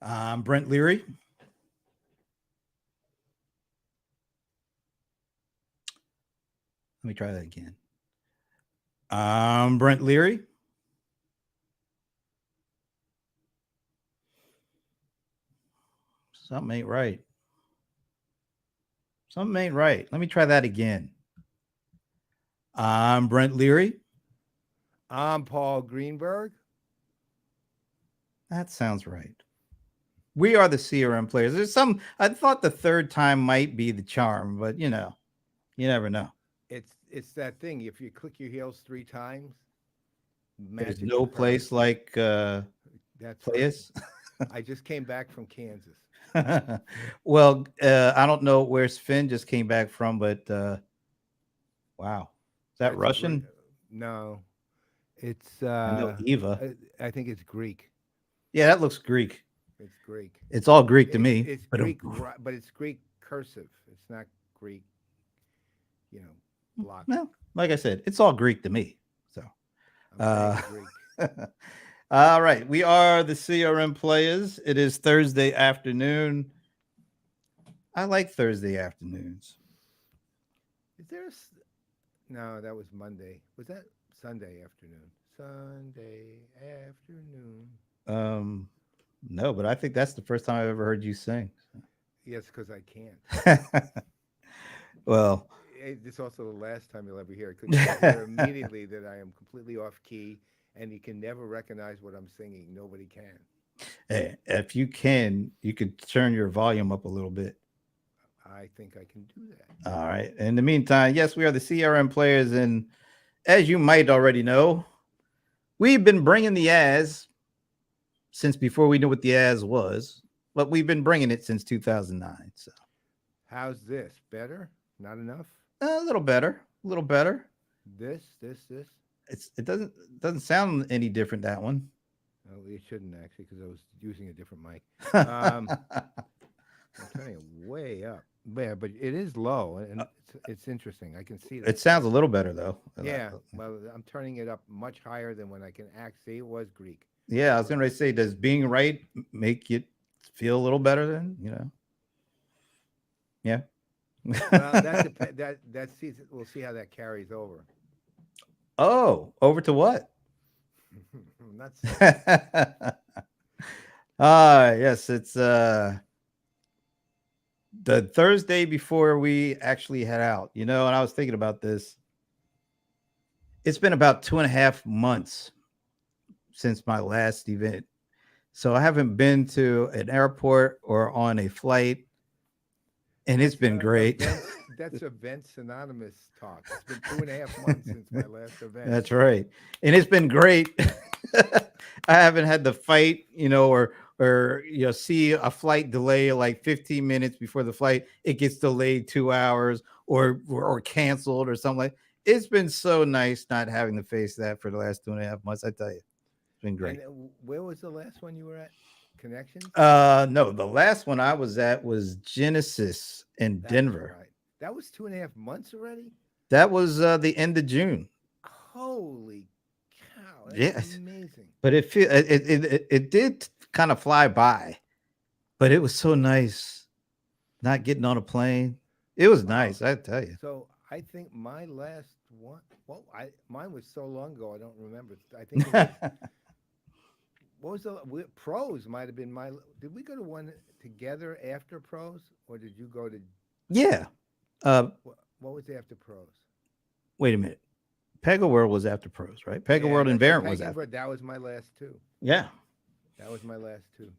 I'm Brent Leary. Let me try that again. I'm Brent Leary. Something ain't right. Something ain't right. Let me try that again. I'm Brent Leary. I'm Paul Greenberg. That sounds right. We are the CRM players. There's some, I thought the third time might be the charm, but you never know. It's that thing. If you click your heels 3 times, There's magic no occurs. place like That's right. Playaz. I just came back from Kansas. Well, I don't know where Sven just came back from, but wow. Is that That's great. Russian? No, it's I know Eva. I think it's Greek. Yeah, that looks Greek. It's Greek. It's all Greek to It's me. it's But Greek, but it's Greek cursive. It's not Greek, you know, block. well, like I said, it's all Greek to me. So, I'm uh, saying Greek. all right, we are the CRM players. It is Thursday afternoon. I like Thursday afternoons. Is there no, that was Monday. Was that Sunday afternoon? Sunday afternoon. Um, no, but I think that's the first time I've ever heard you sing. Yes, because I can't. Well, It's also the last time you'll ever hear it because you will hear immediately that I am completely off key and you can never recognize what I'm singing. Nobody can. hey, if you can, you could turn your volume up a little bit. I think I can do that. All right. In the meantime, yes, we are the CRM players, and as you might already know, we've been bringing the as since before we knew what the as was, but we've been bringing it since 2009. So How's this? Better? Not enough? a little better, a little better. This? It doesn't sound any different, that one. Oh, it shouldn't actually because I was using a different mic. Um, I'm turning it way up. Yeah, but it is low and it's interesting. I can see It that. sounds a little better though. Yeah, well, I'm turning it up much higher than when I can act. See, it was Greek. Yeah, I was going to say, does being right make it feel a little better then? Yeah. Well, that sees we'll see how that carries over. Oh, over to what? I'm not saying. Yes, it's the Thursday before we actually head out, and I was thinking about this. It's been about 2.5 months since my last event. So I haven't been to an airport or on a flight, and it's That's been great. events. That's events anonymous talk. It's been 2.5 months since my last event. That's right. And it's been great. I haven't had to fight, or see a flight delay like 15 minutes before the flight, it gets delayed 2 hours or canceled or something like. It's been so nice not having to face that for the last 2.5 months. I tell you, it's been And great. where was the last one you were at? Connections. No, the last one I was at was Genesis in That's Denver. right. That was 2.5 months already. That was the end of June. Holy cow! That's Yes, amazing. but it did kind of fly by. But it was so nice not getting on a plane. It was Wow. nice, I tell you. So I think my last one. Well, I mine was so long ago I don't remember. I think it was. What was pros? Might have been my. Did we go to one together after pros, or did you go to Yeah. Uh, what was after pros? Wait a minute. Pega World was after pros, right? Pega Yeah, World and that's right. Variant was Pagan after. Bird. That was my last two. Yeah. That was my last two.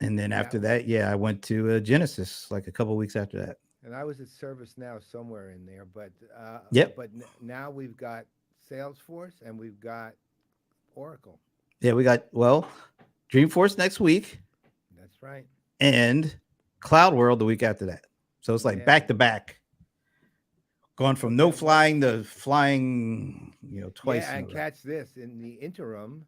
And then And that after that, yeah, I went to Genesis like a couple weeks after that. and I was at Service Now somewhere in there, Yep. now we've got Salesforce and we've got Oracle. Yeah, we got, well, Dreamforce next week That's right. and Cloud World the week after that. So it's like Yeah. back to back, going So from no that what? flying to flying, twice Yeah, in a and row. catch this. In the interim,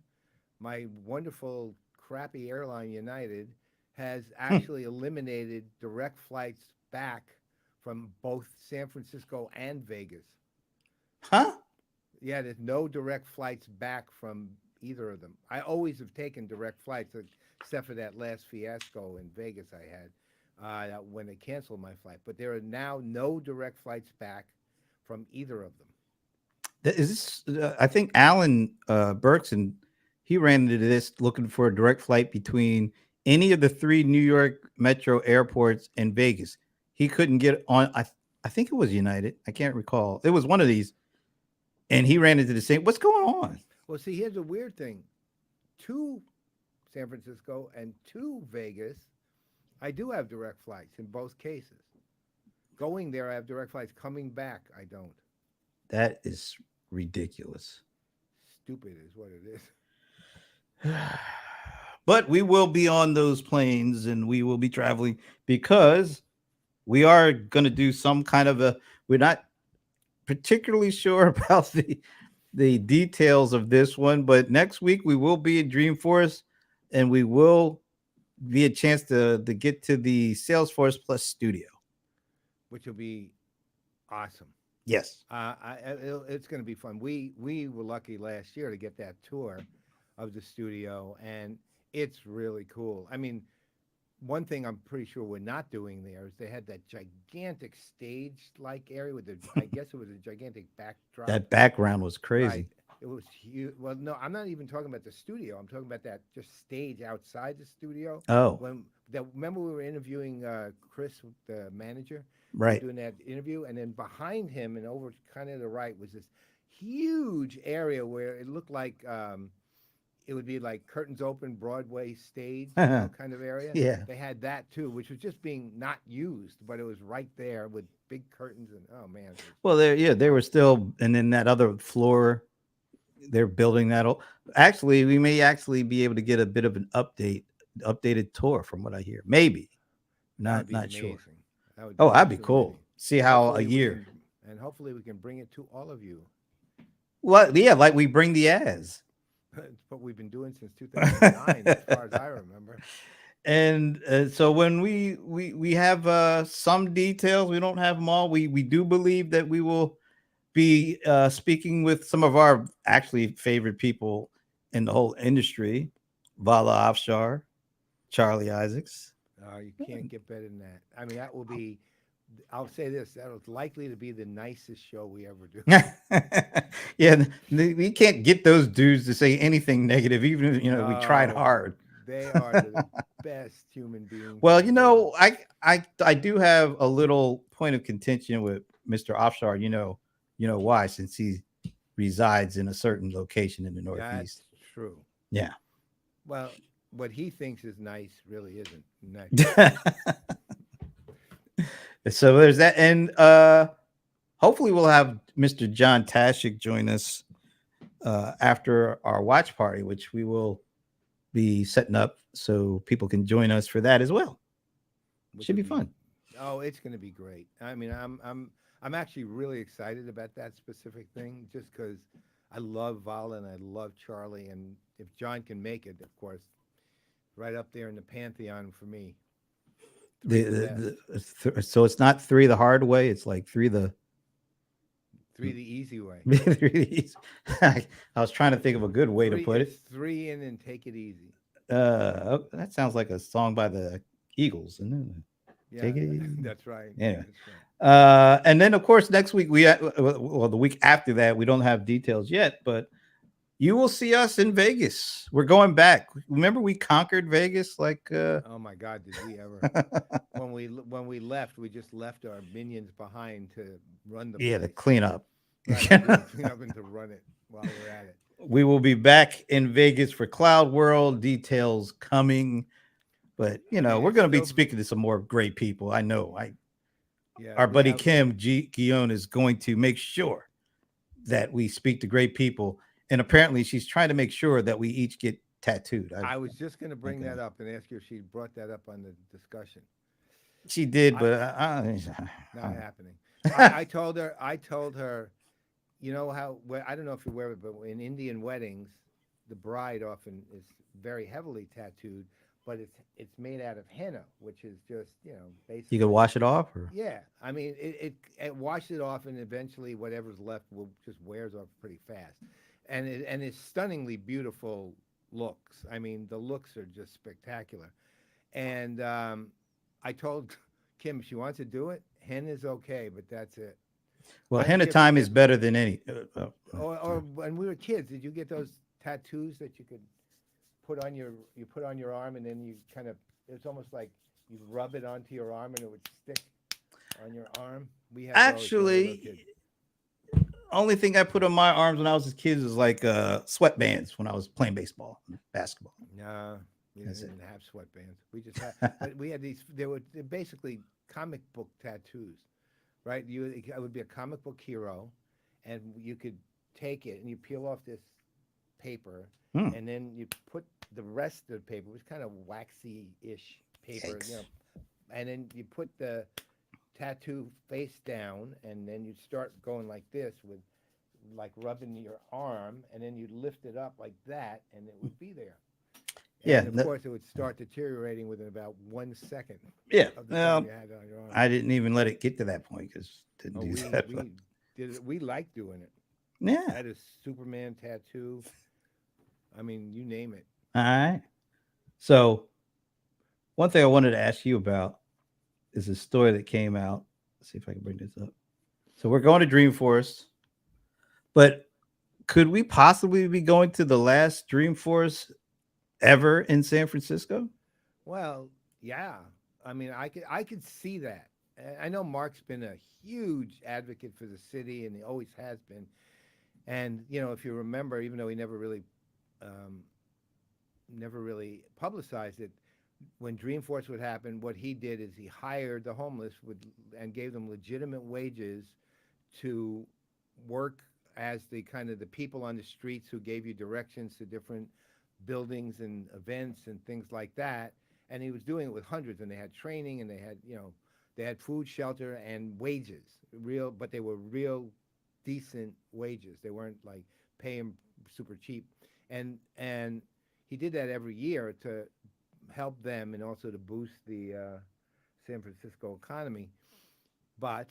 my wonderful crappy airline United has Hmm. actually eliminated direct flights back from both San Francisco and Vegas. Huh? Yeah, there's no direct flights back from either of them. I always have taken direct flights, except for that last fiasco in Vegas I had when they canceled my flight. But there are now no direct flights back from either of them. Is this? I think Alan Berkson, he ran into this looking for a direct flight between any of the three New York metro airports and Vegas. He couldn't get on. I think it was United. I can't recall. It was one of these, and he ran into the same. What's going on? Well, see, here's a weird thing: to San Francisco and to Vegas, I do have direct flights in both cases. Going there, I have direct flights. Coming back, I don't. That is ridiculous. Stupid is what it is. But we will be on those planes and we will be traveling because we are going to do some kind of a. We're not particularly sure about the details of this one, but next week we will be in Dreamforce, and we will be a chance to get to the Salesforce Plus studio. Which will be awesome. Yes. It's going to be fun. We were lucky last year to get that tour of the studio, and it's really cool. I mean, one thing I'm pretty sure we're not doing there is they had that gigantic stage-like area with the, I guess it was a gigantic backdrop. That background was Right. crazy. It was huge. Well, no, I'm not even talking about the studio. I'm talking about that just stage outside the studio. Oh, When that, remember we were interviewing Chris, the manager. We were right. doing that interview, and then behind him and over kind of the right was this huge area where it looked like it would be like curtains open Broadway stage, kind of area. Yeah. They had that too, which was just being not used, but it was right there with big curtains and oh man, it was Well, there, yeah, they were awesome. still, and then that other floor, they're building that. Actually, we may actually be able to get a bit of an updated tour from what I hear. Maybe, That would not be not sure. amazing. That would Oh, be that'd be absolutely cool. amazing. See how a Hopefully we year. can, and hopefully we can bring it to all of you. Well, yeah, like we bring the ads. It's what we've been doing since 2009, as far as I remember. And so when we have some details, we don't have them all. We do believe that we will be speaking with some of our actually favorite people in the whole industry, Vala Offshore, Charlie Isaacs. You can't get better than that. I mean, that will be. I'll say this: that was likely to be the nicest show we ever do. Yeah, we can't get those dudes to say anything negative, even if we tried No, hard. they are the best human beings in Well, the world. I do have a little point of contention with Mr. Offshore. Why? Since he resides in a certain location in the That's Northeast. true. Yeah. Well, what he thinks is nice really isn't nice. So there's that, and hopefully we'll have Mr. John Tashik join us after our watch party, which we will be setting up so people can join us for that as well. Which Should will be be fun. oh, it's going to be great. I mean, I'm actually really excited about that specific thing, just because I love Vala and I love Charlie, and if John can make it, of course, right up there in the pantheon for me. Three The, of the best, so it's not three the hard way. It's like three the three the easy way. three. I was trying to think of a good way to Three, put it's it. three in and take it easy. That sounds like a song by the Eagles, isn't it? Yeah, Take it easy. that's right. Anyway, That's right. and then of course next week well the week after that we don't have details yet, but you will see us in Vegas. We're going back. Remember we conquered Vegas like Oh my God, did we ever? When we left, we just left our minions behind to run the yeah, the place. cleanup. Right, to do the cleanup and to run it while we're at it. We will be back in Vegas for Cloud World. Details coming, but I mean, we're it's going to be still, speaking to some more great people. I know. yeah, Our we buddy have. Kim Guillaume is going to make sure that we speak to great people, and apparently she's trying to make sure that we each get tattooed. I was just going to bring Okay. that up and ask you if she brought that up on the discussion. She did, I but Not I, happening. I told her. I told her. You know how? Well, I don't know if you're aware of it, but in Indian weddings, the bride often is very heavily tattooed, but it's made out of henna, which is just you could basically. wash it off, or Yeah, I mean it washes it off, and eventually whatever's left will just wears off pretty fast. and it's stunningly beautiful looks. I mean, the looks are just spectacular. And I told Kim she wants to do it. Hen is okay, but that's it. Well, I don't henna care if you time is get better than any. or when we were kids, did you get those tattoos that you could put on your arm and then you kind of it's almost like you rub it onto your arm and it would stick on your arm. We had those when we were little kids. Actually, only thing I put on my arms when I was a kid was like sweatbands when I was playing baseball, basketball. No, we didn't That's it. even have sweatbands. We just had, but we had these. They're basically comic book tattoos, right? It would be a comic book hero, and you could take it and you peel off this paper, Hmm. and then you put the rest of the paper. It was kind of waxy-ish paper, Yikes. and then you put the tattoo face down, and then you'd start going like this with like rubbing your arm, and then you'd lift it up like that, and it would be there. Yeah, And of course, it would start deteriorating within about 1 second yeah. of the time you Well, had it on your arm. I didn't even let it get to that point because didn't Oh, do we that. But we did it. We liked doing it. I yeah. had a Superman tattoo. I mean, you name it. All right. So one thing I wanted to ask you about is a story that came out. Let's see if I can bring this up. So we're going to Dreamforce, but could we possibly be going to the last Dreamforce ever in San Francisco? Well, yeah. I mean, I could see that. I know Mark's been a huge advocate for the city, and he always has been. And if you remember, even though he um, never really publicized it, when Dreamforce would happen, what he did is he hired the homeless and gave them legitimate wages to work as the kind of the people on the streets who gave you directions to different buildings and events and things like that. And he was doing it with hundreds, and they had training, and they had food, shelter, and wages, but they were real decent wages. They weren't like paying super cheap, and he did that every year to help them and also to boost the San Francisco economy. But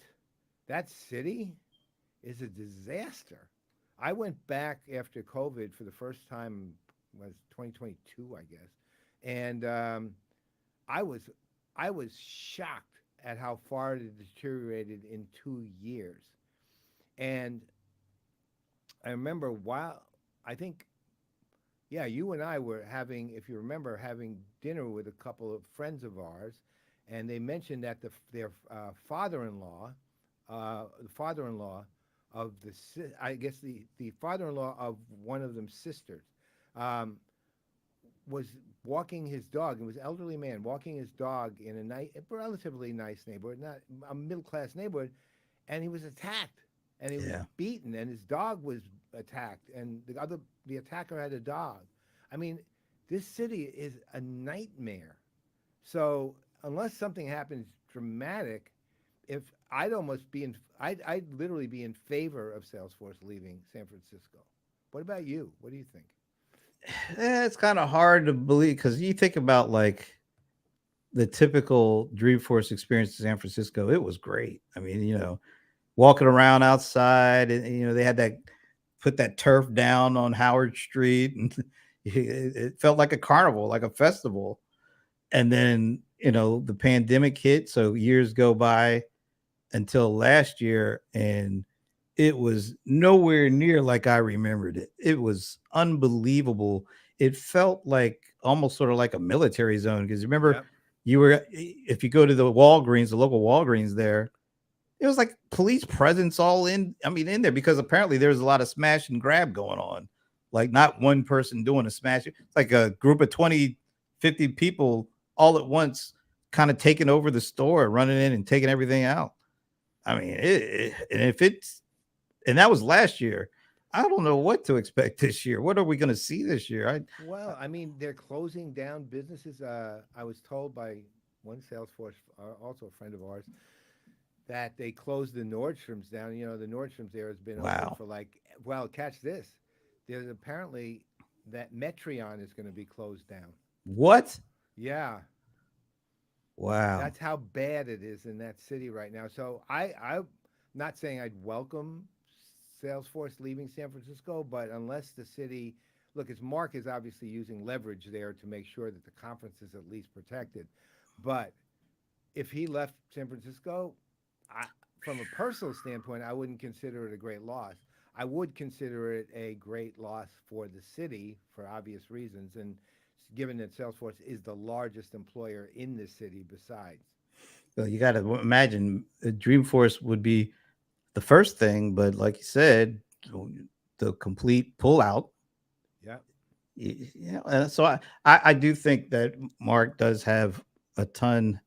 that city is a disaster. I went back after COVID for the first time was 2022, I guess, and I was I was shocked at how far it deteriorated in 2 years. And I remember while I think yeah, you and I were having, if you remember, having dinner with a couple of friends of ours, and they mentioned that their father-in-law, the father-in-law of I guess the father-in-law of one of them sisters, um, was walking his dog. It was an elderly man walking his dog in a relatively nice neighborhood, not a middle-class neighborhood, and he was attacked and he was Yeah. beaten and his dog was attacked and the attacker had a dog. I mean, this city is a nightmare. So unless something happens dramatic, if I'd almost be in I'd literally be in favor of Salesforce leaving San Francisco. What about you? What do you think? It's kind of hard to believe because you think about like the typical Dreamforce experience in San Francisco. It was great. I mean, walking around outside, and they had that put that turf down on Howard Street, and it felt like a carnival, like a festival. And then the pandemic hit, so years go by until last year, and it was nowhere near like I remembered it. It was unbelievable. It felt like almost sort of like a military zone because remember, Yep. you were if you go to the Walgreens, the local Walgreens there, it was like police presence all in. I mean, in there because apparently there's a lot of smash and grab going on. Like not one person doing a smash. It's like a group of 20, 50 people all at once, kind of taking over the store, running in and taking everything out. I mean, and if it's and that was last year. I don't know what to expect this year. What are we going to see this year? I Well, I mean, they're closing down businesses. I was told by one Salesforce, also a friend of ours, that they closed the Nordstroms down. The Nordstroms there has been open wow. for well, catch this. There's apparently that Metreon is going to be closed down. What? Yeah, Wow. that's how bad it is in that city right now. So I'm not saying I'd welcome Salesforce leaving San Francisco, but unless the city, look, as Mark is obviously using leverage there to make sure that the conference is at least protected. But if he left San Francisco, I, from a personal standpoint, I wouldn't consider it a great loss. I would consider it a great loss for the city for obvious reasons, and given that Salesforce is the largest employer in the city, besides. Well, you got to imagine Dreamforce would be the first thing, but like you said, the complete pullout. Yeah. Yeah, so I do think that Mark does have a ton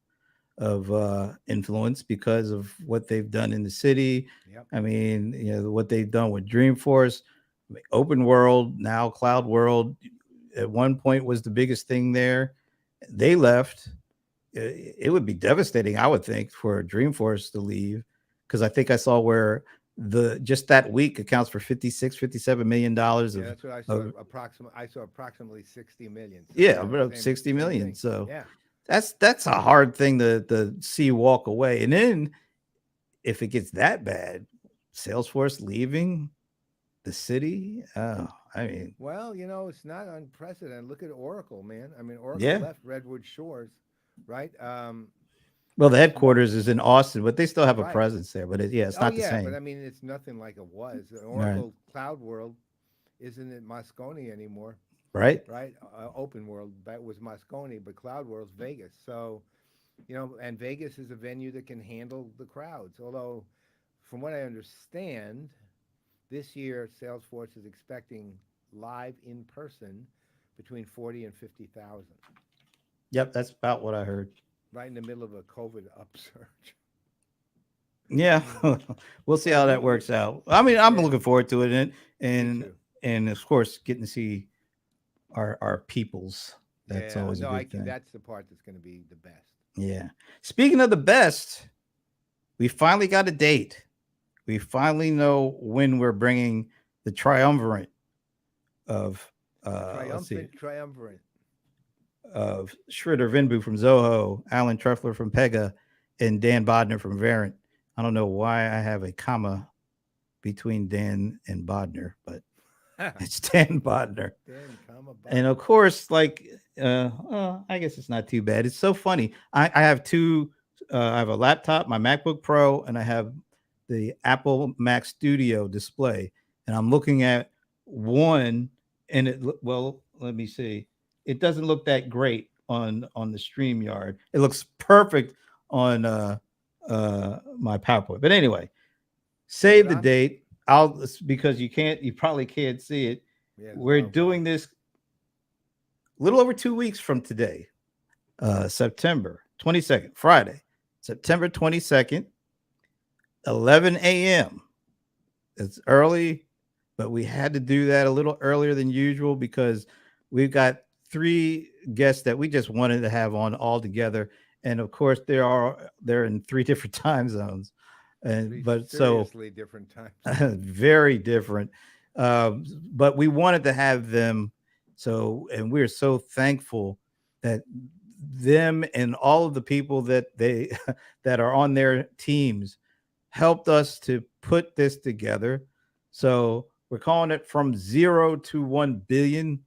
of influence because of what they've done in the city. Yep. I mean, what they've done with Dreamforce, I mean, open world, now cloud world. At one point was the biggest thing there. They left. It would be devastating, I would think, for Dreamforce to leave, because I think I saw where the just that week accounts for 56, 57 million dollars Yeah, that's what I saw. of I saw approximately 60 million. So yeah, yeah, about same 60 same million. thing. So Yeah. that's a hard thing to see walk away. And then if it gets that bad, Salesforce leaving the city, oh, I mean, Well, it's not unprecedented. Look at Oracle, man. I mean, Oracle yeah. left Redwood Shores, right? Well, the Smart, headquarters is in Austin, but they still have a right? presence there. But yeah, it's Oh not the yeah, but same. I mean, it's nothing like it was. Right. Oracle Cloud World isn't in Moscone anymore, Right. right? Open World that was Moscone, but Cloud World's Vegas. So and Vegas is a venue that can handle the crowds. Although, from what I understand, this year Salesforce is expecting live in person between 40 and 50,000, Yep, that's about what I heard. right in the middle of a COVID upsurge. Yeah, we'll see Well, how that works out. I mean, I'm yeah, looking forward to it, and me and too. and of course, getting to see our peoples. That's Yeah, always a no, I good can. thing. That's the part that's going to be the best. Yeah. Speaking of the best, we finally got a date. We finally know when we're bringing the triumvirate of let's see, Triumphant, triumvirate. of Schroeder Vinbu from Zoho, Alan Treffler from Pega, and Dan Bodner from Verint. I don't know why I have a comma between Dan and Bodner, but it's Dan Bodner. Dan, comma, And of Bodner. course, like, I guess it's not too bad. It's so funny. I have two. I have a laptop, my MacBook Pro, and I have the Apple Mac Studio display. And I'm looking at one, and well, let me see. It doesn't look that great on the StreamYard. It looks perfect on my PowerPoint. But anyway, So what save the I'm, date. Because you probably can't see it. yeah, it's We're far away. doing this a little over 2 weeks from today, September 22nd, Friday, September 22nd, 11 a.m. It's early, but we had to do that a little earlier than usual because we've got three guests that we just wanted to have on all together. And of course, they're in three different time zones. And Three but so seriously different time zones. very different. But we wanted to have them. So, and we're so thankful that them and all of the people that they that are on their teams helped us to put this together. So we're calling it from 0 to 1 billion,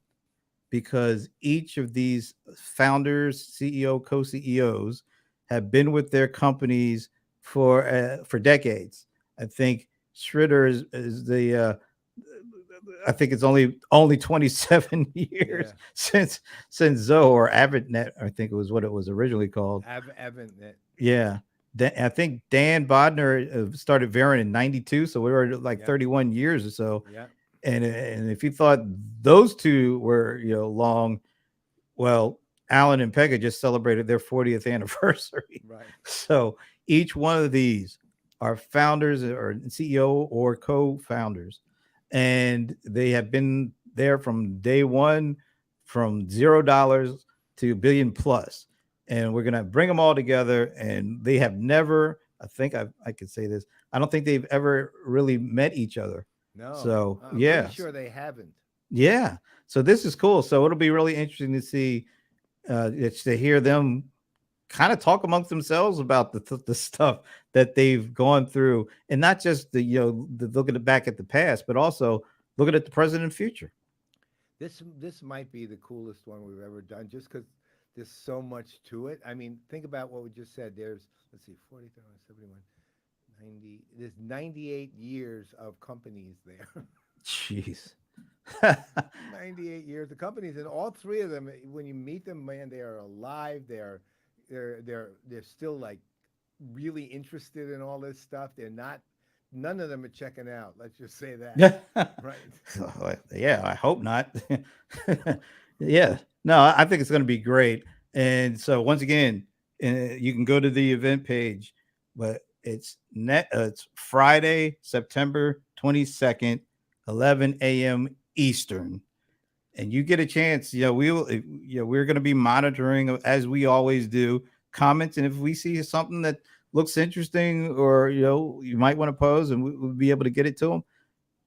because each of these founders, CEO, co-CEOs, have been with their companies for decades. I think Schroeder is the I think it's only 27 Yeah, years since Zoho, or AvidNet, I think it was what it was originally called. Evan. Yeah. I think Dan Bodner started Verint in 92, so we were like Yep, 31 years or so. yep, And if you thought those two were long, well, Alan and Pega just celebrated their 40th anniversary. right. So each one of these are founders or CEO or co-founders, and they have been there from day one, from $0 to a billion plus. And we're gonna bring them all together, and they have never. I think I could say this. I don't think they've ever really met each other. No, So I'm pretty yeah, sure they haven't. yeah. So this is cool. So it'll be really interesting to see, it's to hear them kind of talk amongst themselves about the stuff that they've gone through, and not just looking back at the past, but also looking at the present and future. This might be the coolest one we've ever done, just because there's so much to it. I mean, think about what we just said. There's, let's see, 40,000, 71, 90. There's 98 years of companies there. Jeez. 98 years of companies, and all three of them, when you meet them, man, they are alive. They're still like really interested in all this stuff. They're not. None of them are checking out. Let's just say that, Yeah. right? Yeah, I hope not. Yeah. No, I think it's going to be great. And so once again, you can go to the event page, but it's Friday, September 22nd, 11 a.m. Eastern. And you get a chance, we're going to be monitoring as we always do comments. And if we see something that looks interesting, or you might want to pose, and we'll be able to get it to them.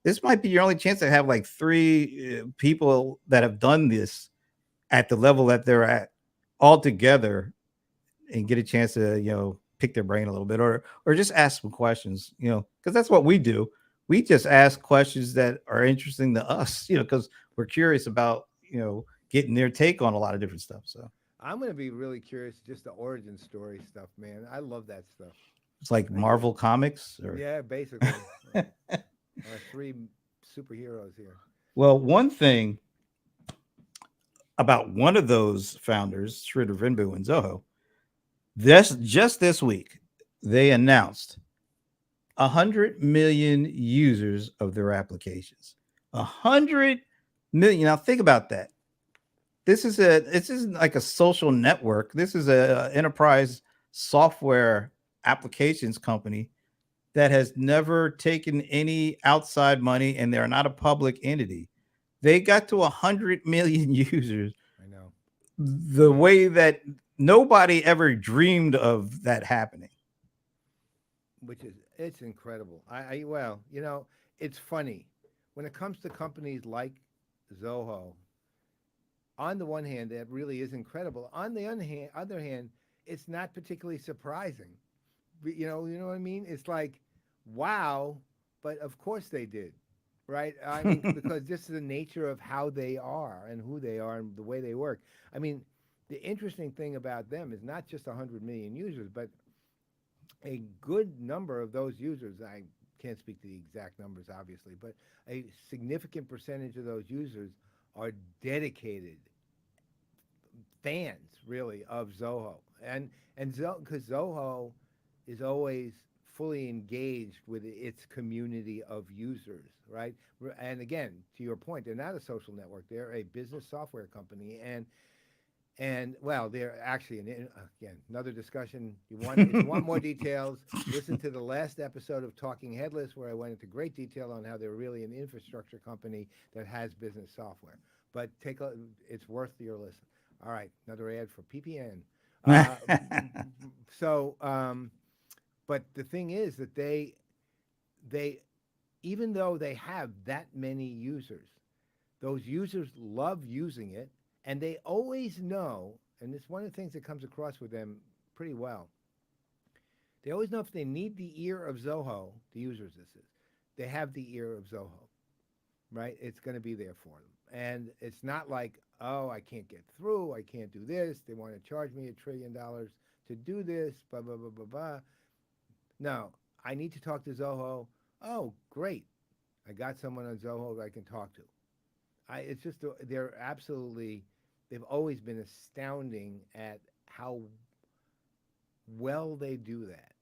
This might be your only chance to have like three people that have done this at the level that they're at all together, and get a chance to pick their brain a little bit, or just ask some questions, because that's what we do. We just ask questions that are interesting to us, because we're curious about getting their take on a lot of different stuff. So I'm gonna be really curious, just the origin story stuff, man. I love that stuff. it's like I do. Marvel comics, or Yeah, basically. Our three superheroes here. well, one thing about one of those founders, Sridhar Vinbu and Zoho, just this week, they announced 100 million users of their applications. 100 million. Now think about that. This isn't like a social network. This is a enterprise software applications company that has never taken any outside money, and they're not a public entity. They got to 100 million users I know. the way that nobody ever dreamed of that happening. Which is, it's incredible. Well, it's funny when it comes to companies like Zoho. On the one hand, that really is incredible. On the other hand, it's not particularly surprising. You know what I mean? It's like, wow, but of course they did, right? I mean, because this is the nature of how they are and who they are and the way they work. I mean, the interesting thing about them is not just 100 million users, but a good number of those users. I can't speak to the exact numbers, obviously, but a significant percentage of those users are dedicated fans, really, of Zoho, and because Zoho is always fully engaged with its community of users, right? And again, to your point, they're not a social network; they're a business software company, and well, they're actually again another discussion. If you want more details, listen to the last episode of Talking Headless, where I went into great detail on how they're really an infrastructure company that has business software. But it's worth your listen. All right, another ad for PPN. Uh, so, but the thing is that they even though they have that many users, those users love using it, and they always know, and it's one of the things that comes across with them pretty well. They always know if they need the ear of Zoho, the users this is, they have the ear of Zoho, right? It's going to be there for them. And it's not like, oh, I can't get through, I can't do this, they want to charge me $1 trillion to do this, blah, blah, blah, blah, blah. No, I need to talk to Zoho. Oh, great. I got someone on Zoho that I can talk to. It's just, they're absolutely, they've always been astounding at how well they do that.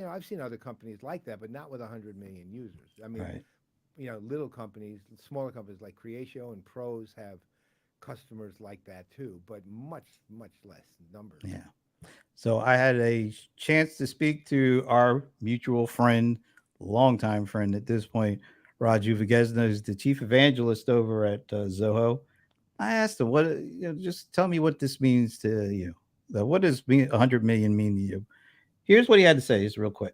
I've seen other companies like that, but not with 100 million users. I mean, Right. little companies, smaller companies like Creatio and Pros have customers like that too, but much, much less numbers. Yeah. So I had a chance to speak to our mutual friend, longtime friend at this point, Raju Vagesna, who's the chief evangelist over at Zoho. I asked him, just tell me what this means to you. What does 100 million mean to you? Here's what he had to say, just real quick.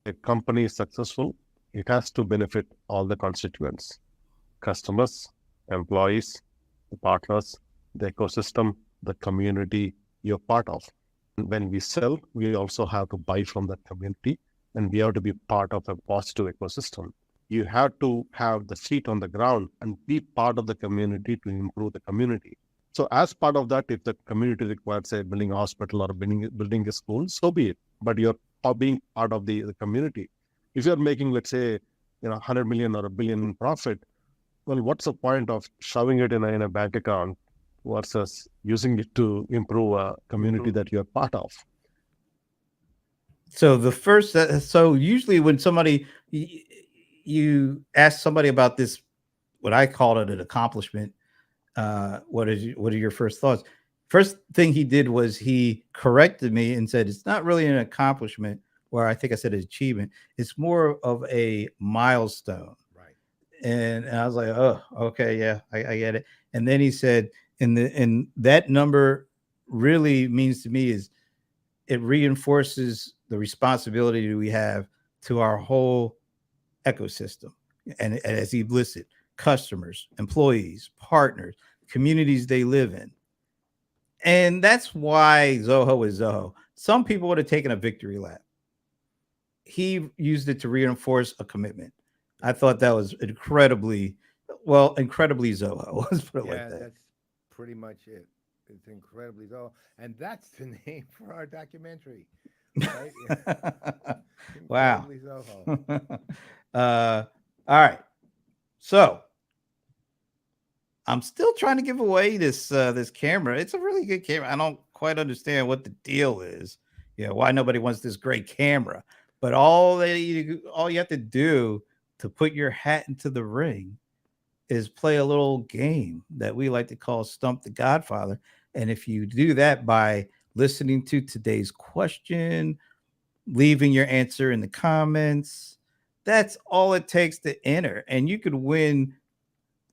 A company is successful, it has to benefit all the constituents, customers, employees, the partners, the ecosystem, the community, you're part of. And when we sell, we also have to buy from that community, and we have to be part of a positive ecosystem. You have to have the feet on the ground and be part of the community to improve the community. So as part of that, if the community requires, say, building a hospital or building a school, so be it. But you're being part of the community. If you're making, let's say, 100 million or a billion in profit, well, what's the point of shoving it in a bank account versus using it to improve a community that you're part of? So the first, so usually when you ask somebody about this, what I call it an accomplishment, what are your first thoughts? First thing he did was he corrected me and said it's not really an accomplishment, or I think I said achievement. It's more of a milestone. Right. And I was like, oh, okay, yeah, I get it. And then he said, and that number really means to me is it reinforces the responsibility that we have to our whole ecosystem. And as he listed, customers, employees, partners, communities they live in. And that's why Zoho is Zoho. Some people would have taken a victory lap. He used it to reinforce a commitment. I thought that was incredibly Zoho. Let's put it like that. That's pretty much it. It's incredibly Zoho, and that's the name for our documentary. Right? Wow. Incredibly Zoho. All right. So I'm still trying to give away this camera. It's a really good camera. I don't quite understand what the deal is. Why nobody wants this great camera. But all you have to do to put your hat into the ring is play a little game that we like to call Stump the Godfather. And if you do that by listening to today's question, leaving your answer in the comments, that's all it takes to enter. And you could win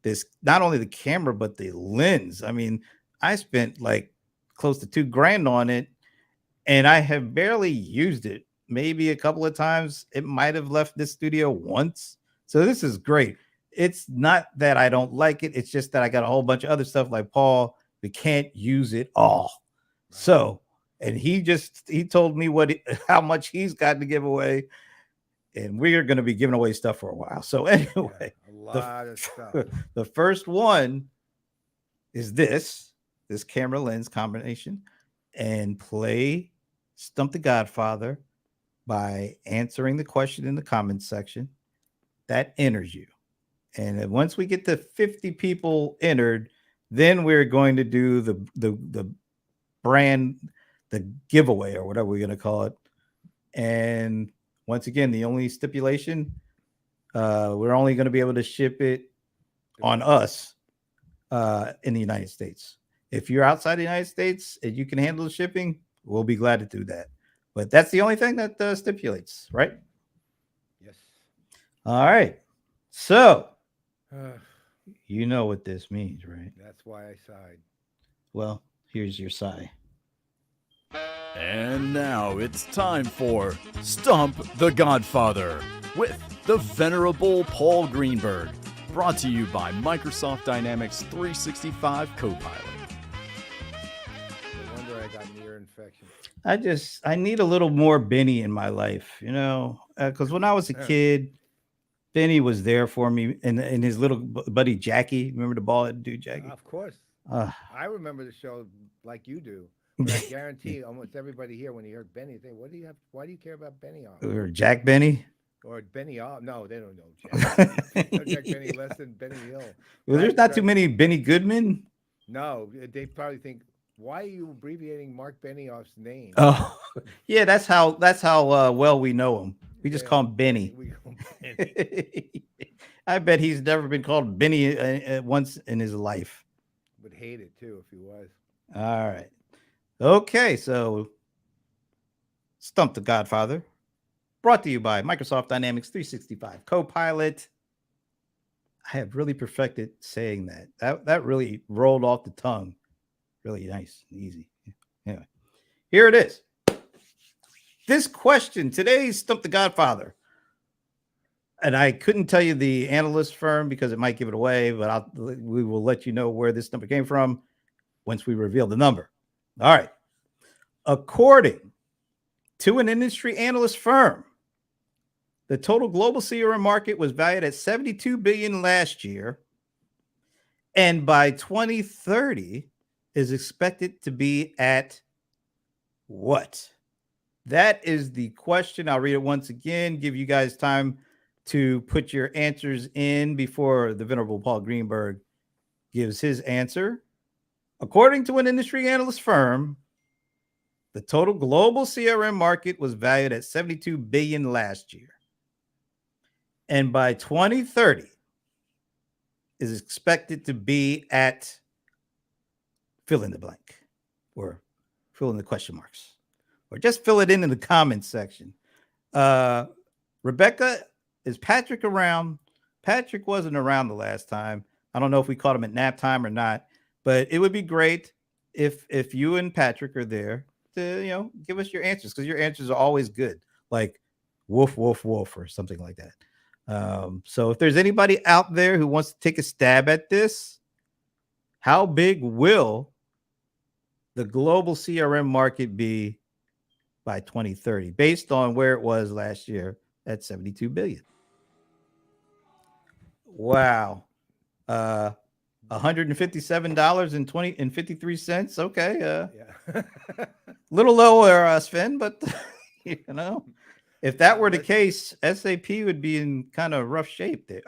this, not only the camera, but the lens. I mean, I spent like close to $2,000 on it, and I have barely used it. Maybe a couple of times. It might have left this studio once. So this is great. It's not that I don't like it. It's just that I got a whole bunch of other stuff like Paul. We can't use it all. Right. So, and he told me how much he's got to give away. And we're going to be giving away stuff for a while. So anyway, a lot of stuff. The first one is this camera lens combination, and play Stump the Godfather by answering the question in the comments section. That enters you. And once we get to 50 people entered, then we're going to do the giveaway, or whatever we're going to call it. And once again, the only stipulation, we're only going to be able to ship it on us in the United States. If you're outside the United States and you can handle the shipping, we'll be glad to do that. But that's the only thing that stipulates, right? Yes. All right. So you know what this means, right? That's why I sighed. Well, here's your sigh. And now it's time for Stump the Godfather with the venerable Paul Greenberg, brought to you by Microsoft Dynamics 365 Copilot. No wonder I got an ear infection. I need a little more Benny in my life, because when I was a kid, Benny was there for me, and his little buddy Jackie. Remember the bald dude Jackie? Of course. I remember the show like you do. But I guarantee almost everybody here, when he heard Benny, they why do you care about Benny Off? Or Jack Benny? Or Benny Off? No, they don't know Jack Benny. No Jack Benny less than Benny Hill. Well, there's not too many Benny Goodman. No, they probably think, why are you abbreviating Mark Benioff's name? Oh, yeah, that's how well we know him. We just call him Benny. We call him Benny. I bet he's never been called Benny once in his life. Would hate it too if he was. All right. Okay, so Stump the Godfather, brought to you by Microsoft Dynamics 365 Copilot. I have really perfected saying that. That really rolled off the tongue. Really nice and easy. Anyway, here it is. This question, today's Stump the Godfather. And I couldn't tell you the analyst firm because it might give it away, but we will let you know where this number came from once we reveal the number. All right. According to an industry analyst firm, the total global CRM market was valued at 72 billion last year, and by 2030 is expected to be at what? That is the question. I'll read it once again, give you guys time to put your answers in before the Venerable Paul Greenberg gives his answer. According to an industry analyst firm, the total global CRM market was valued at 72 billion last year. And by 2030 is expected to be at fill in the blank or fill in the question marks or just fill it in the comments section. Rebecca, is Patrick around? Patrick wasn't around the last time. I don't know if we caught him at nap time or not, but it would be great if you and Patrick are there to give us your answers, because your answers are always good, like woof woof woof or something like that. So if there's anybody out there who wants to take a stab at this, how big will the global CRM market be by 2030 based on where it was last year at 72 billion? Wow. $157.53. Okay. Yeah. Little lower, Sven, but if that were the case, SAP would be in kind of rough shape there.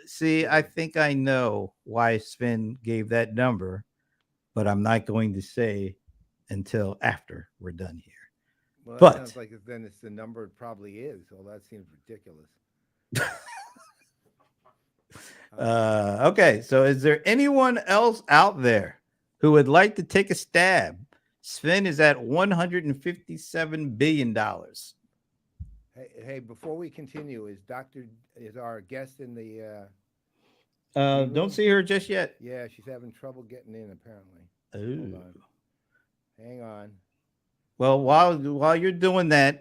See, I think I know why Sven gave that number, but I'm not going to say until after we're done here. Well, that But sounds like then it's the number it probably is. Well, that seems ridiculous. Okay, so is there anyone else out there who would like to take a stab? Sven is at $157 billion. Hey, before we continue, is our guest in the Don't see her just yet. Yeah, she's having trouble getting in apparently. Ooh. Hold on. Hang on. Well, while you're doing that,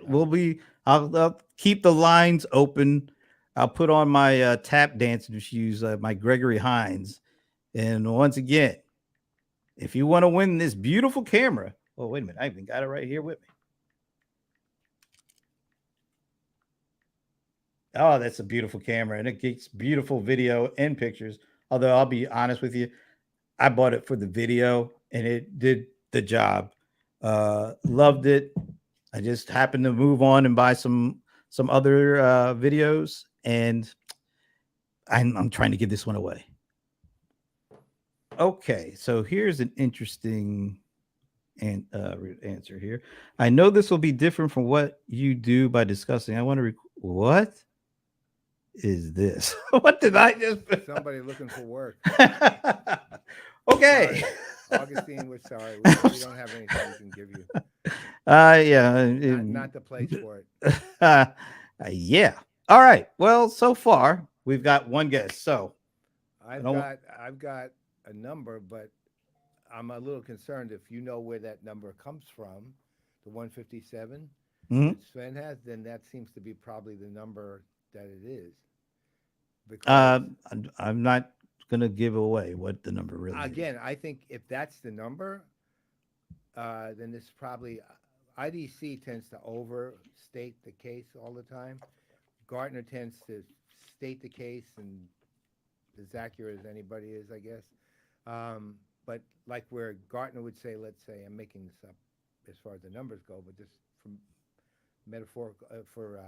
I'll keep the lines open. I'll put on my tap dancing shoes, my Gregory Hines. And once again, if you want to win this beautiful camera, oh, wait a minute. I even got it right here with me. Oh, that's a beautiful camera, and it gets beautiful video and pictures. Although I'll be honest with you, I bought it for the video, and it did the job. Loved it. I just happened to move on and buy some other videos, and I'm trying to give this one away. Okay, so here's an interesting answer here. I know this will be different from what you do by discussing. I want to what is this? What did I just? Somebody looking for work. Okay. Sorry. Augustine, we're sorry. We don't have anything we can give you. Yeah. Not the place for it. Yeah. All right. Well, so far we've got one guest. So I've got a number, but I'm a little concerned if you know where that number comes from, the 157 that Sven has, then that seems to be probably the number that it is. Because I'm not going to give away what the number really again, is. I think if that's the number, then this probably IDC tends to overstate the case all the time. Gartner tends to state the case and as accurate as anybody is, I guess. But like where Gartner would say, let's say, I'm making this up as far as the numbers go, but just from metaphorical, for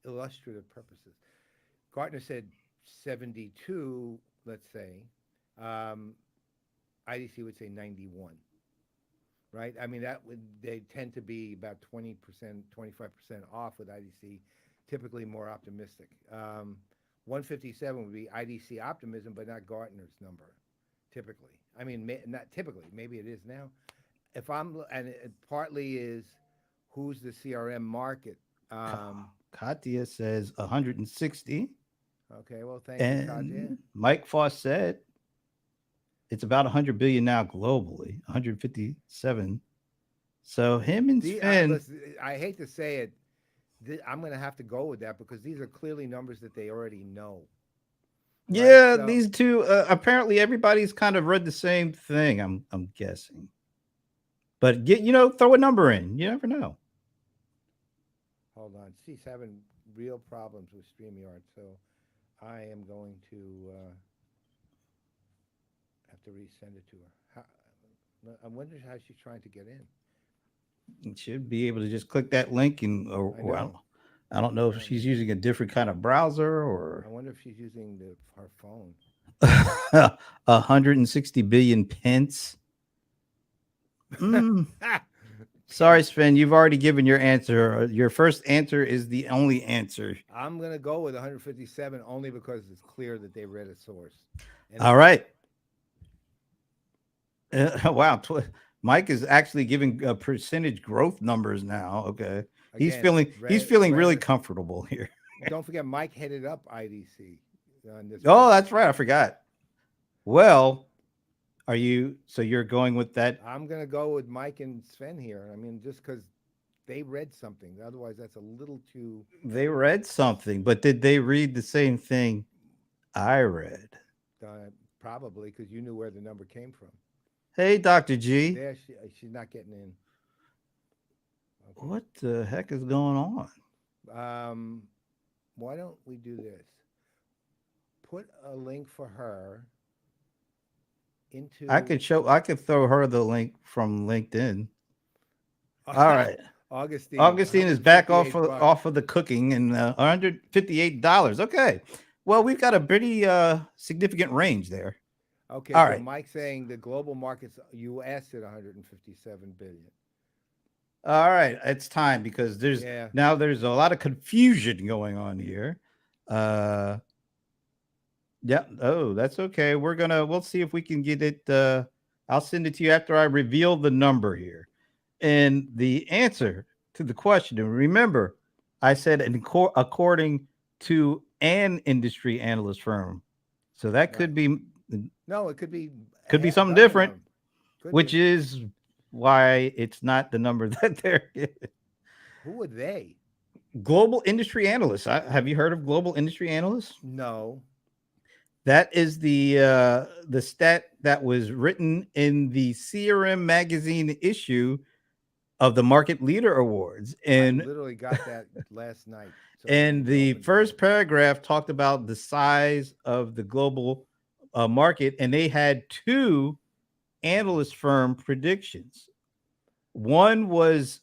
illustrative purposes. Gartner said 72, let's say. IDC would say 91, right? I mean, they tend to be about 20%, 25% off with IDC, typically more optimistic. 157 would be IDC optimism, but not Gartner's number, typically. I mean, not typically, maybe it is now. And it partly is who's the CRM market. Katya says 160. Okay, well, thank you, Katya. Mike Foss said it's about 100 billion now globally, 157. So him and Sven. I hate to say it, I'm going to have to go with that because these are clearly numbers that they already know. Right? Yeah, so, these two. Apparently, everybody's kind of read the same thing. I'm guessing. But throw a number in. You never know. Hold on. She's having real problems with StreamYard, so I am going to have to resend it to her. I wonder how she's trying to get in. You should be able to just click that link and I know. I don't know if she's using a different kind of browser I or wonder if she's using her phone. 160 billion pence. Mm. Sorry, Sven, you've already given your answer. Your first answer is the only answer. I'm going to go with 157 only because it's clear that they read a source. And All right. Wow. Mike is actually giving percentage growth numbers now. Okay. He's again, feeling really comfortable here. Don't forget, Mike headed up IDC on this. Oh, that's right. I forgot. Well, you're going with that? I'm going to go with Mike and Sven here. I mean, just because they read something. Otherwise, that's a little too. They read something, but did they read the same thing I read? Probably because you knew where the number came from. Hey, Dr. G. There, she's not getting in. Okay. What the heck is going on? Why don't we do this? Put a link for her into. I could throw her the link from LinkedIn. All right. Augustine is back off of the cooking and $158. Okay. Well, we've got a pretty significant range there. Okay. All so right. Mike's saying the global market's U.S. at 157 billion. All right, it's time because there's a lot of confusion going on here. Yeah. Oh, that's okay. We'll see if we can get it. I'll send it to you after I reveal the number here. And the answer to the question, and remember, I said according to an industry analyst firm. So that could be no, it could be something different, which is why it's not the number that they're giving. Who are they? Global industry analysts. Have you heard of global industry analysts? No. That is the stat that was written in the CRM magazine issue of the Market Leader Awards. And I literally got that last night. So and the first paragraph talked about the size of the global market, and they had two analyst firm predictions. One was,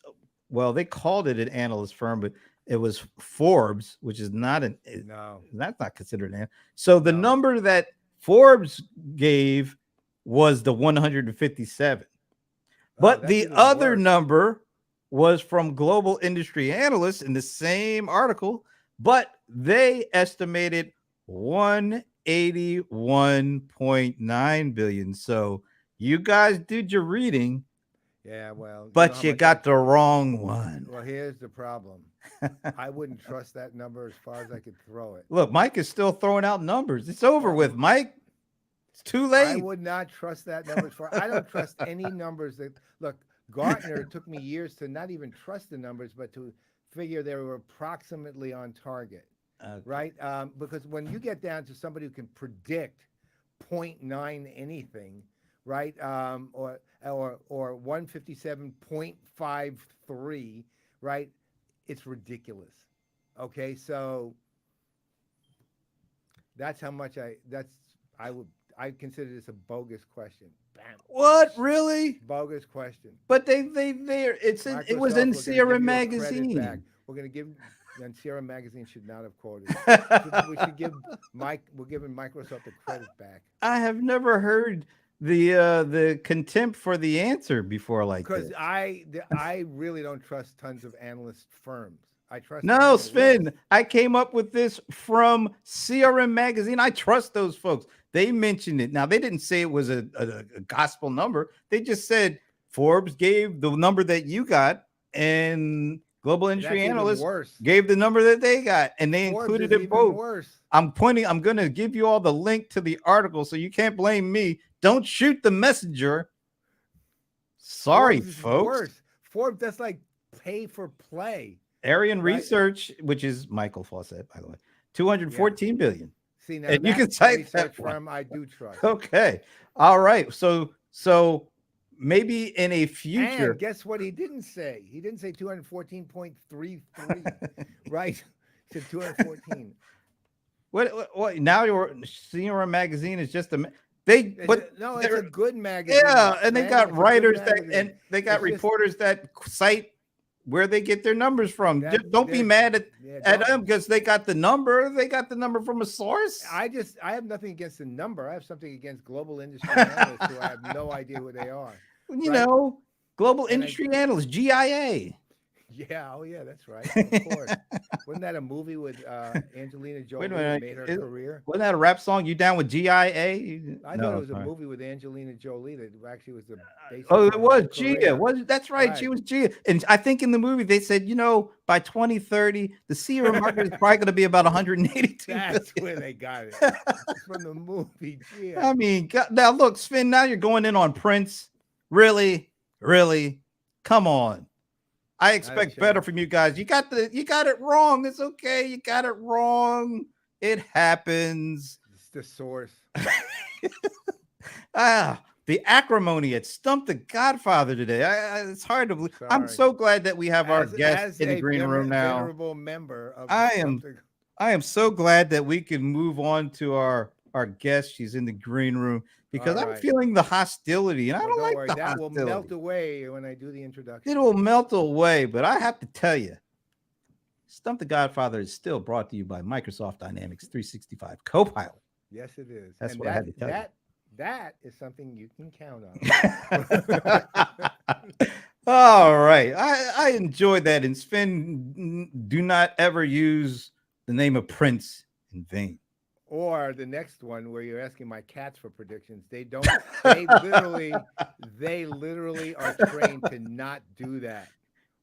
well, they called it an analyst firm, but it was Forbes, which is not that's not considered an. So the number that Forbes gave was the 157. But the other number was from Global Industry Analysts in the same article, but they estimated 181.9 billion. So you guys did your reading. Yeah, well, but you got the wrong one. Well, here's the problem. I wouldn't trust that number as far as I could throw it. Look, Mike is still throwing out numbers. It's over with, Mike. It's too late. I would not trust that number. I don't trust any numbers that look. Gartner took me years to not even trust the numbers, but to figure they were approximately on target, right? Because when you get down to somebody who can predict 0.9 anything, right, or 157.53, right, it's ridiculous. Okay, so that's how much I consider this a bogus question. Bam. What, really? Bogus question. But it was in CRM magazine. We're going to give, and CRM magazine should not have quoted. We should give we're giving Microsoft the credit back. I have never heard the contempt for the answer before like this. Because I really don't trust tons of analyst firms. I trust. No, Sven, I came up with this from CRM magazine. I trust those folks. They mentioned it. Now, they didn't say it was a gospel number. They just said Forbes gave the number that you got, and Global Industry Analysts gave the number that they got, and they included it both. Worse. I'm going to give you all the link to the article, so you can't blame me. Don't shoot the messenger. Sorry, folks. Worse. Forbes, that's like pay for play. Arian Research, which is Michael Fawcett, by the way, 214 billion. See, now and you can cite that firm I do trust. Okay. All right. So maybe in a future. And guess what he didn't say? He didn't say 214.33, right? He said 214. What now? Your CRM magazine is just a they, but No, it's they're a good magazine, yeah, and they Glenn. got It's a good writers that magazine. and they got It's just reporters that cite where they get their numbers from. that Just don't be there's mad yeah, at don't them because they got the number. They got the number from a source. I have nothing against the number. I have something against global industry analysts who I have no idea who they are. You Right? know, global And industry analyst (GIA). yeah, oh yeah, that's right. Of course. Wasn't that a movie with Angelina Jolie Wait a that minute, made her career? wasn't that a rap song? You down with GIA? I thought it No, was a sorry. movie with Angelina Jolie that actually was the basis Oh, it for was her Gia. career. Was that's right? She Right. was Gia, and I think in the movie they said, by 2030, the CRM market is probably going to be about 182 That's billion. where they got it. It's from the movie. I Yeah. mean, now look, Sven. Now you're going in on Prince. Really, really, come on. I Not a expect better chance. from you guys. You got it wrong. It's okay. You got it wrong. It happens. It's the source. The acrimony at Stump the Godfather today. It's hard to believe. I'm Sorry. so glad that we have our As, guest as in the a green room now. venerable member of I am something. I am so glad that we can move on to our guest. She's in the green room because All I'm right. feeling the hostility, and I Well, don't don't like worry. the That will melt hostility. away when I do the introduction. It will melt away, but I have to tell you, Stump the Godfather is still brought to you by Microsoft Dynamics 365 Copilot. Yes, it is. That's And what I had to tell you. that is something you can count on. All right. I enjoyed that. And Sven, do not ever use the name of Prince in vain. Or the next one where you're asking my cats for predictions. They don't. They literally are trained to not do that,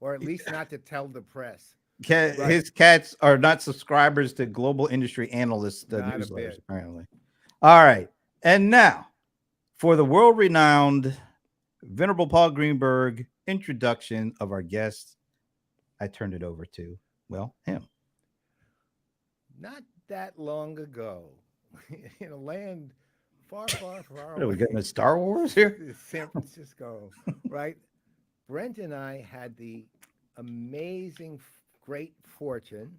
or at least not to tell the press. Right. His cats are not subscribers to Global Industry Analyst Not a newsletters, bit. apparently. All right. And now for the world renowned Venerable Paul Greenberg introduction of our guest, I turned it over to, well, him. Not that long ago, in a land far, far, far What are we away, getting a Star Wars here? San Francisco, right? Brent and I had the amazing, great fortune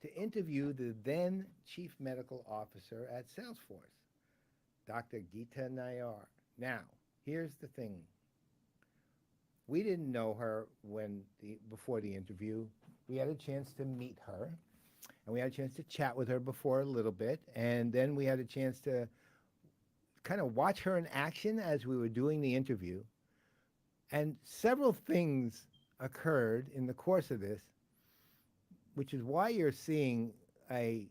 to interview the then chief medical officer at Salesforce, Dr. Geeta Nayyar. Now, here's the thing. We didn't know her before the interview. We had a chance to meet her, and we had a chance to chat with her before a little bit, and then we had a chance to kind of watch her in action as we were doing the interview. And several things occurred in the course of this, which is why you're seeing I'd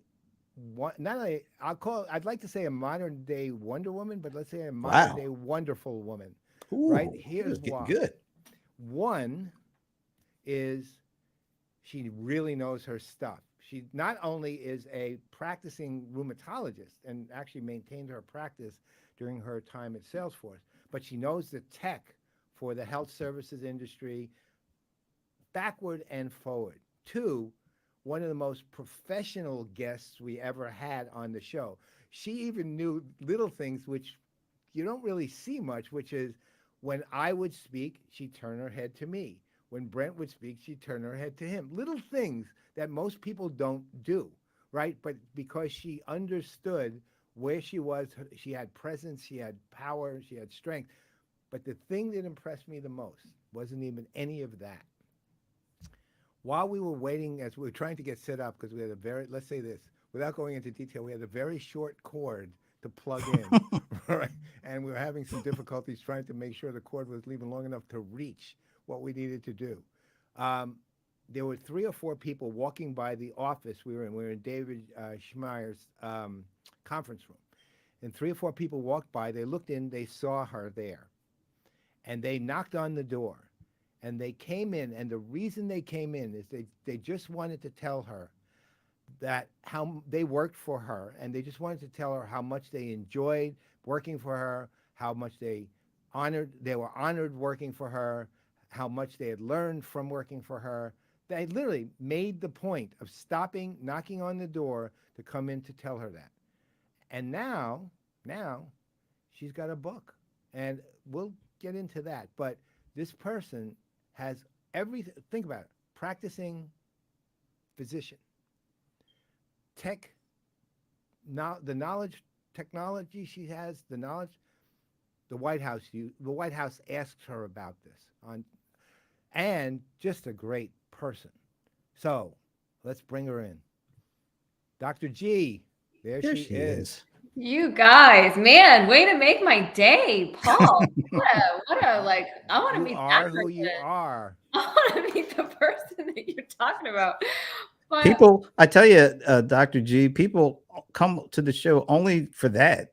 like to say a modern day Wonder Woman, but let's say a modern day wonderful woman. Ooh, right? Here's why. Good. One is she really knows her stuff. She not only is a practicing rheumatologist and actually maintained her practice during her time at Salesforce, but she knows the tech for the health services industry backward and forward. Two, one of the most professional guests we ever had on the show. She even knew little things which you don't really see much, which is when I would speak, she'd turn her head to me. When Brent would speak, she'd turn her head to him. Little things that most people don't do, right? But because she understood where she was, she had presence, she had power, she had strength. But the thing that impressed me the most wasn't even any of that. While we were waiting, as we were trying to get set up, because we had let's say this, without going into detail, we had a very short cord to plug in, right? And we were having some difficulties trying to make sure the cord was even long enough to reach what we needed to do. There were 3 or 4 people walking by the office we were in. We were in David Schmeier's conference room. And 3 or 4 people walked by. They looked in. They saw her there. And they knocked on the door. And they came in. And the reason they came in is they just wanted to tell her that how they worked for her, and they just wanted to tell her how much they enjoyed working for her, how much they were honored working for her, how much they had learned from working for her. They literally made the point of stopping, knocking on the door to come in to tell her that. And now she's got a book, and we'll get into that. But this person has everything. Think about it: practicing physician, tech, now the knowledge, technology she has, the knowledge. The White House asked her about this and just a great person. So let's bring her in. Dr. G, there There she she is. is. You guys, man, way to make my day, Paul. Like, I want to You meet that are who person. you are. I want to meet the person that you're talking about. But People, I tell you, Dr. G, people come to the show only for that,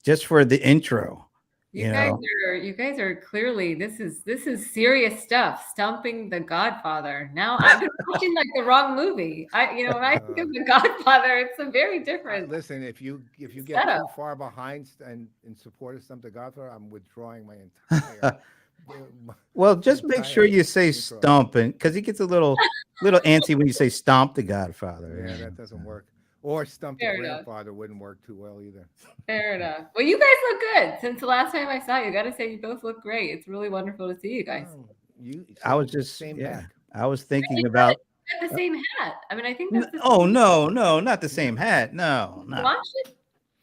just for the intro. you You guys know, you guys are clearly this is serious stuff. Stumping the Godfather. Now I've been watching like the wrong movie. When I think Uh, of the Godfather, it's a very different Listen, if you get setup. too far behind and in support of something Godfather, I'm withdrawing my entire well, just make sure entire you say intro. stomping because he gets a little antsy when you say stomp the Godfather. Yeah, Yeah. that doesn't work. Or Stump the Fair enough. Grandfather wouldn't work too well either. Fair enough. Well, you guys look good. Since the last time I saw you, got to say you both look great. It's really wonderful to see you guys. Oh, you I was same just, same yeah, back. I was thinking You about, got the same hat. I mean, I think that's the oh, same. no, not the same hat. No, no. Watch it.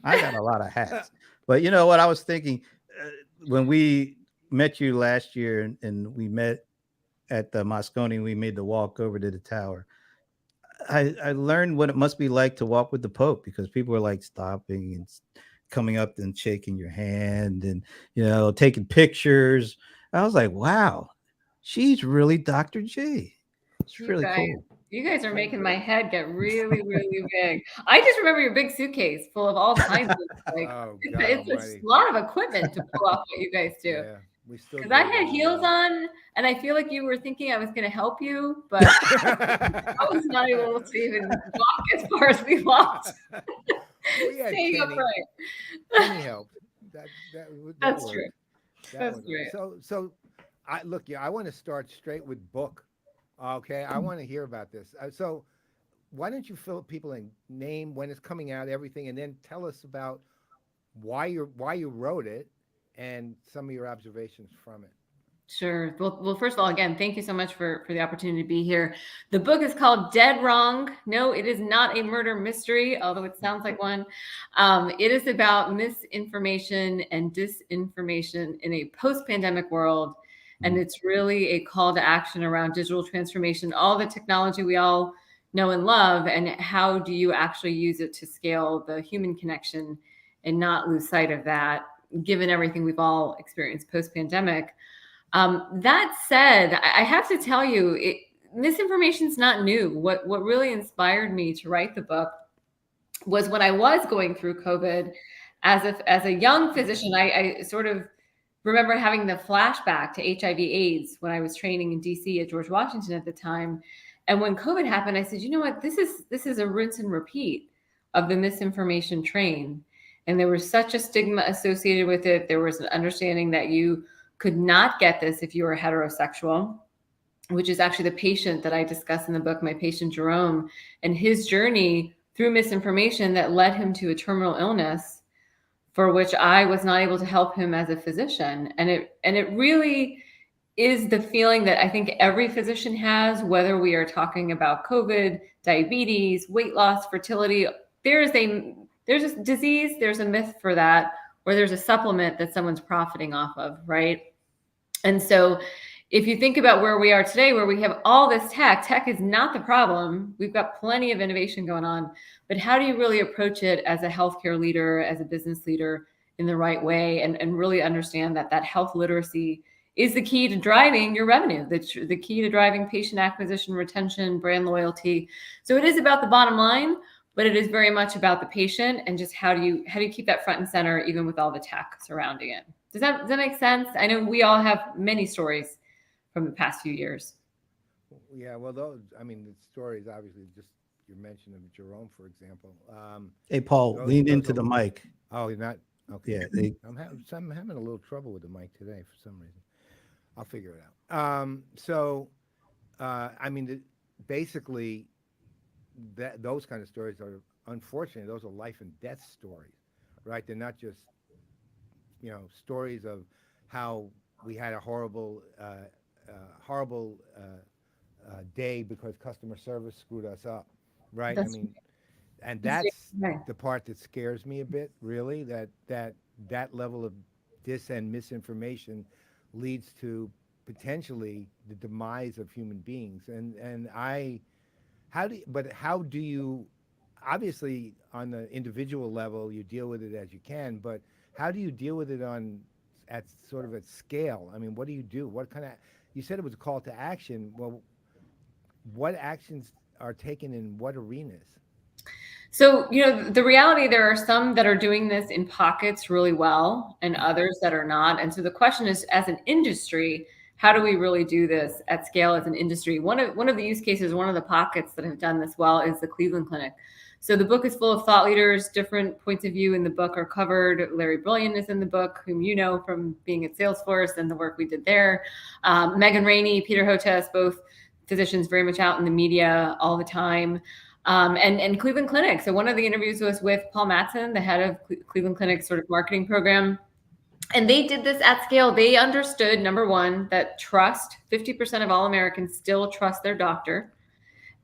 I got a lot of hats. But you know what? I was thinking uh, when we met you last year and we met at the Moscone, we made the walk over to the tower. I learned what it must be like to walk with the Pope because people were like stopping and coming up and shaking your hand and taking pictures. I was like, wow, she's really Dr. G. It's You really guys, cool. you guys are making my head get really, really big. I just remember your big suitcase full of all kinds of like Oh God it's Almighty! a lot of equipment to pull off what you guys do. Yeah, we still. Because do I it had really heels well. on, and I feel like you were thinking I was going to help you, but I was not able to even walk as far as we walked. We had Staying Kenny. upright. Kenny helped. That That's worked. true. That That's would true. work. So I look. Yeah, I want to start straight with book. Okay, I want to hear about this. So why don't you fill people in, name, when it's coming out, everything, and then tell us about why you wrote it and some of your observations from it. Sure. Well, first of all, again, thank you so much for the opportunity to be here. The book is called Dead Wrong. No, it is not a murder mystery, although it sounds like one. It is about misinformation and disinformation in a post-pandemic world. And it's really a call to action around digital transformation, all the technology we all know and love, and how do you actually use it to scale the human connection and not lose sight of that, given everything we've all experienced post-pandemic. That said, I have to tell you, misinformation is not new. What really inspired me to write the book was when I was going through COVID as a young physician. I sort of remember having the flashback to HIV/AIDS when I was training in DC at George Washington at the time. And when COVID happened, I said, you know what, this is a rinse and repeat of the misinformation train. And there was such a stigma associated with it. There was an understanding that you could not get this if you were heterosexual, which is actually the patient that I discuss in the book, my patient Jerome, and his journey through misinformation that led him to a terminal illness for which I was not able to help him as a physician. And it really is the feeling that I think every physician has, whether we are talking about COVID, diabetes, weight loss, fertility. There's a disease, there's a myth for that, or there's a supplement that someone's profiting off of, right? And so if you think about where we are today, where we have all this tech is not the problem. We've got plenty of innovation going on, but how do you really approach it as a healthcare leader, as a business leader in the right way, and really understand that health literacy is the key to driving your revenue, the key to driving patient acquisition, retention, brand loyalty. So it is about the bottom line, but it is very much about the patient and just how do you keep that front and center, even with all the tech surrounding it. Does that make sense? I know we all have many stories from the past few years. Yeah, well, the stories obviously just your mention of Jerome, for example. Hey, Paul, lean into the mic. Oh, you're not okay. Yeah. I'm having a little trouble with the mic today for some reason. I'll figure it out. Basically, those kind of stories are unfortunate. Those are life and death stories, right? They're not just stories of how we had a horrible horrible day because customer service screwed us up, right? I That's mean, and right. that's Right. the part that scares me a bit, really. That level of and misinformation leads to potentially the demise of human beings. And I how do you, obviously on the individual level you deal with it as you can, but how do you deal with it on at sort of at scale? I mean, what do you do? What kind of, you said it was a call to action. Well, what actions are taken in what arenas? So, the reality, there are some that are doing this in pockets really well and others that are not. And so the question is, as an industry, how do we really do this at scale as an industry? One of the use cases, one of the pockets that have done this well is the Cleveland Clinic. So the book is full of thought leaders. Different points of view in the book are covered. Larry Brilliant is in the book, whom you know from being at Salesforce and the work we did there. Megan Rainey, Peter Hotez, both physicians very much out in the media all the time. And Cleveland Clinic. So one of the interviews was with Paul Mattson, the head of Cleveland Clinic's sort of marketing program. And they did this at scale. They understood, number one, that 50% of all Americans still trust their doctor,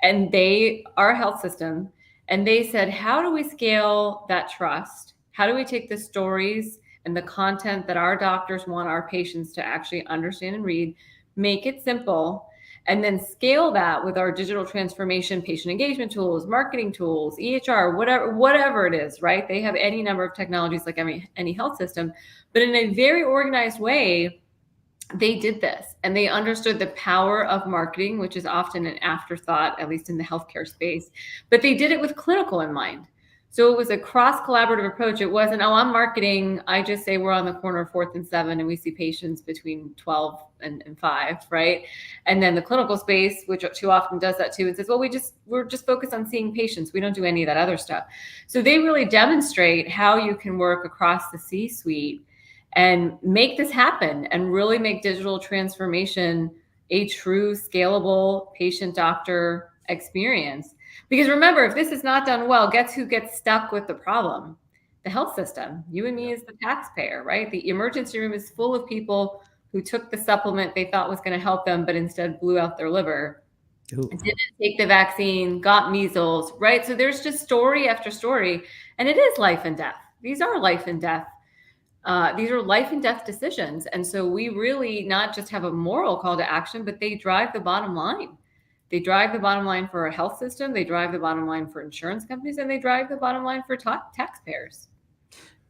and they are a health system. And they said, how do we scale that trust? How do we take the stories and the content that our doctors want our patients to actually understand and read, make it simple, and then scale that with our digital transformation, patient engagement tools, marketing tools, EHR, whatever it is, right? They have any number of technologies like any health system, but in a very organized way. They did this, and they understood the power of marketing, which is often an afterthought, at least in the healthcare space, but they did it with clinical in mind. So it was a cross collaborative approach. It wasn't, oh, I'm marketing, I just say we're on the corner of 4th and 7 and we see patients between 12 and 5, right? And then the clinical space, which too often does that too, and says, well, we're just focused on seeing patients, we don't do any of that other stuff. So they really demonstrate how you can work across the C-suite and make this happen and really make digital transformation a true scalable patient doctor experience. Because remember, if this is not done well, guess who gets stuck with the problem? The health system. You and me as the taxpayer, right? The emergency room is full of people who took the supplement they thought was going to help them, but instead blew out their liver. Ooh. Didn't take the vaccine, got measles, right? So there's just story after story, and it is life and death. These are life and death decisions. And so we really not just have a moral call to action, but they drive the bottom line. They drive the bottom line for a health system. They drive the bottom line for insurance companies, and they drive the bottom line for taxpayers.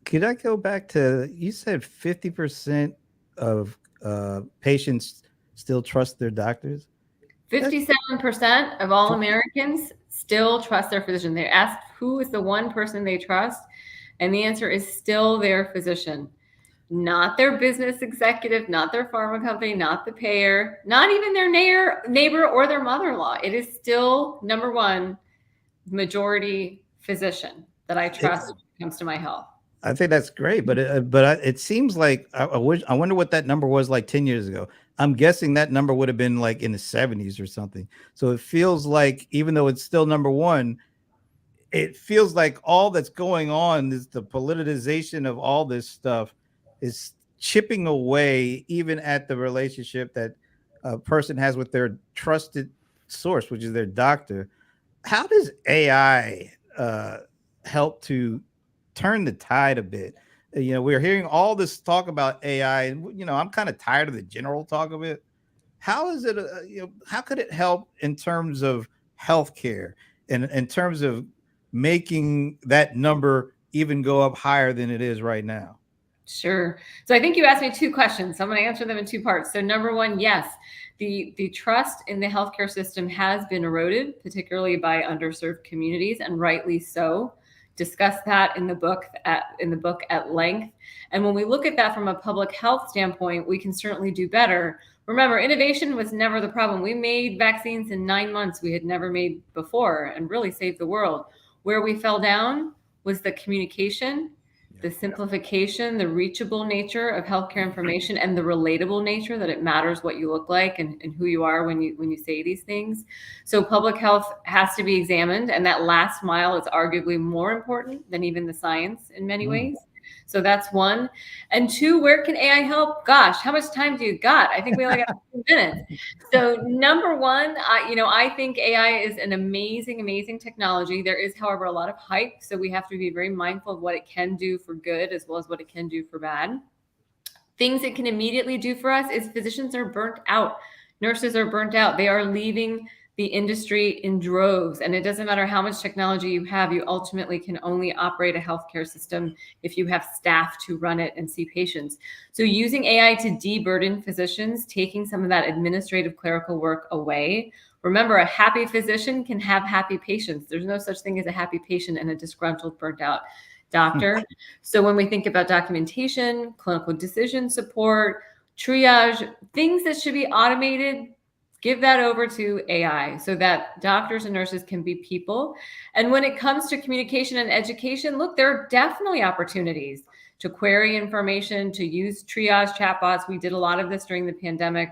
Could I go back to, you said 50% of patients still trust their doctors? 57% of all Americans still trust their physician. They asked who is the one person they trust, and the answer is still their physician, not their business executive, not their pharma company, not the payer, not even their neighbor or their mother-in-law. It is still number one, majority physician that I trust when it comes to my health. I think that's great, but it seems like I wonder what that number was like 10 years ago. I'm guessing that number would have been like in the 70s or something. So it feels like, even though it's still number one, it feels like all that's going on is the politicization of all this stuff is chipping away even at the relationship that a person has with their trusted source, which is their doctor. How does AI help to turn the tide a bit? We're hearing all this talk about AI, and I'm kind of tired of the general talk of it. How is it? How could it help in terms of healthcare and in terms of making that number even go up higher than it is right now? Sure. So I think you asked me two questions. So I'm going to answer them in two parts. So number one, yes, the trust in the healthcare system has been eroded, particularly by underserved communities, and rightly so. Discuss that in the book at length. And when we look at that from a public health standpoint, we can certainly do better. Remember, innovation was never the problem. We made vaccines in 9 months we had never made before and really saved the world. Where we fell down was the communication, the simplification, the reachable nature of healthcare information, and the relatable nature that it matters what you look like and who you are when you say these things. So public health has to be examined, and that last mile is arguably more important than even the science in many ways. So that's one. And two, where can AI help? Gosh, how much time do you got? I think we only got 2 minutes. So number one, I think AI is an amazing, amazing technology. There is, however, a lot of hype. So we have to be very mindful of what it can do for good as well as what it can do for bad. Things it can immediately do for us is physicians are burnt out. Nurses are burnt out. They are leaving the industry in droves. And it doesn't matter how much technology you have, you ultimately can only operate a healthcare system if you have staff to run it and see patients. So using AI to de-burden physicians, taking some of that administrative clerical work away. Remember, a happy physician can have happy patients. There's no such thing as a happy patient and a disgruntled, burnt out doctor. So when we think about documentation, clinical decision support, triage, things that should be automated, give that over to AI so that doctors and nurses can be people. And when it comes to communication and education, look, there are definitely opportunities to query information, to use triage chatbots. We did a lot of this during the pandemic.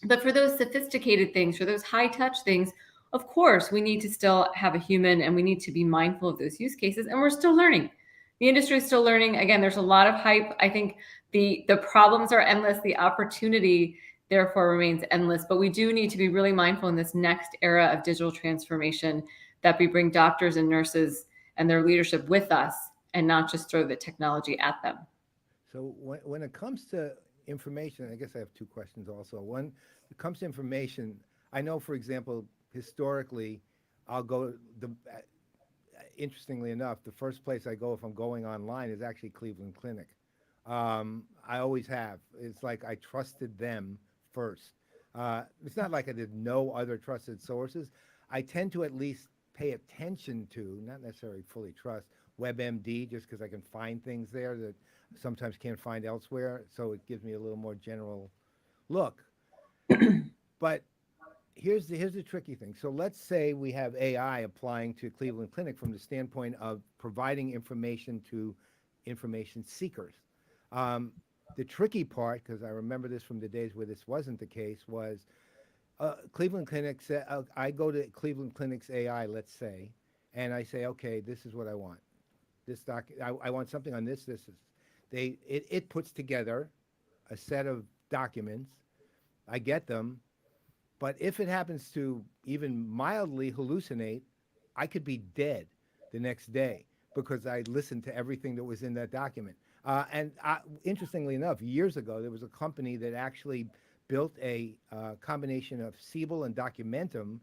But for those sophisticated things, for those high touch things, of course, we need to still have a human and we need to be mindful of those use cases. And we're still learning. The industry is still learning. Again, there's a lot of hype. I think the problems are endless. The opportunity, therefore, remains endless. But we do need to be really mindful in this next era of digital transformation that we bring doctors and nurses and their leadership with us and not just throw the technology at them. So when it comes to information, I guess I have two questions also. One, when it comes to information, I know, for example, historically, I'll go, interestingly enough, the first place I go if I'm going online is actually Cleveland Clinic. I always have. It's like I trusted them first. It's not like I did no other trusted sources. I tend to at least pay attention to, not necessarily fully trust, WebMD, just because I can find things there that sometimes can't find elsewhere. So it gives me a little more general look. But here's the tricky thing. So let's say we have AI applying to Cleveland Clinic from the standpoint of providing information to information seekers. The tricky part, because I remember this from the days where this wasn't the case, was Cleveland Clinic said, I go to Cleveland Clinic's AI, let's say, and I say, okay, this is what I want. I want something on this. It puts together a set of documents. I get them. But if it happens to even mildly hallucinate, I could be dead the next day because I listened to everything that was in that document. Interestingly enough, years ago, there was a company that actually built a combination of Siebel and Documentum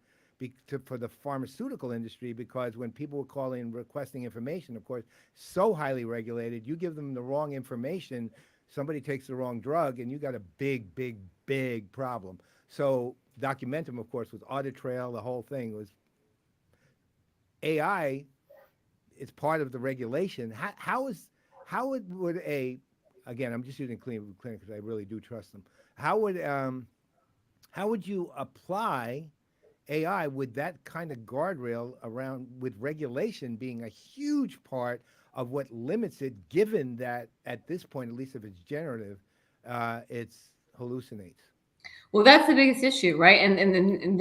for the pharmaceutical industry, because when people were calling requesting information, of course, so highly regulated, you give them the wrong information, somebody takes the wrong drug, and you got a big, big, big problem. So Documentum, of course, was audit trail. The whole thing was AI. It's part of the regulation. Again, I'm just using Cleveland Clinic because I really do trust them. How would you apply AI with that kind of guardrail around, with regulation being a huge part of what limits it, given that at this point, at least if it's generative, it's hallucinates? Well, that's the biggest issue, right? And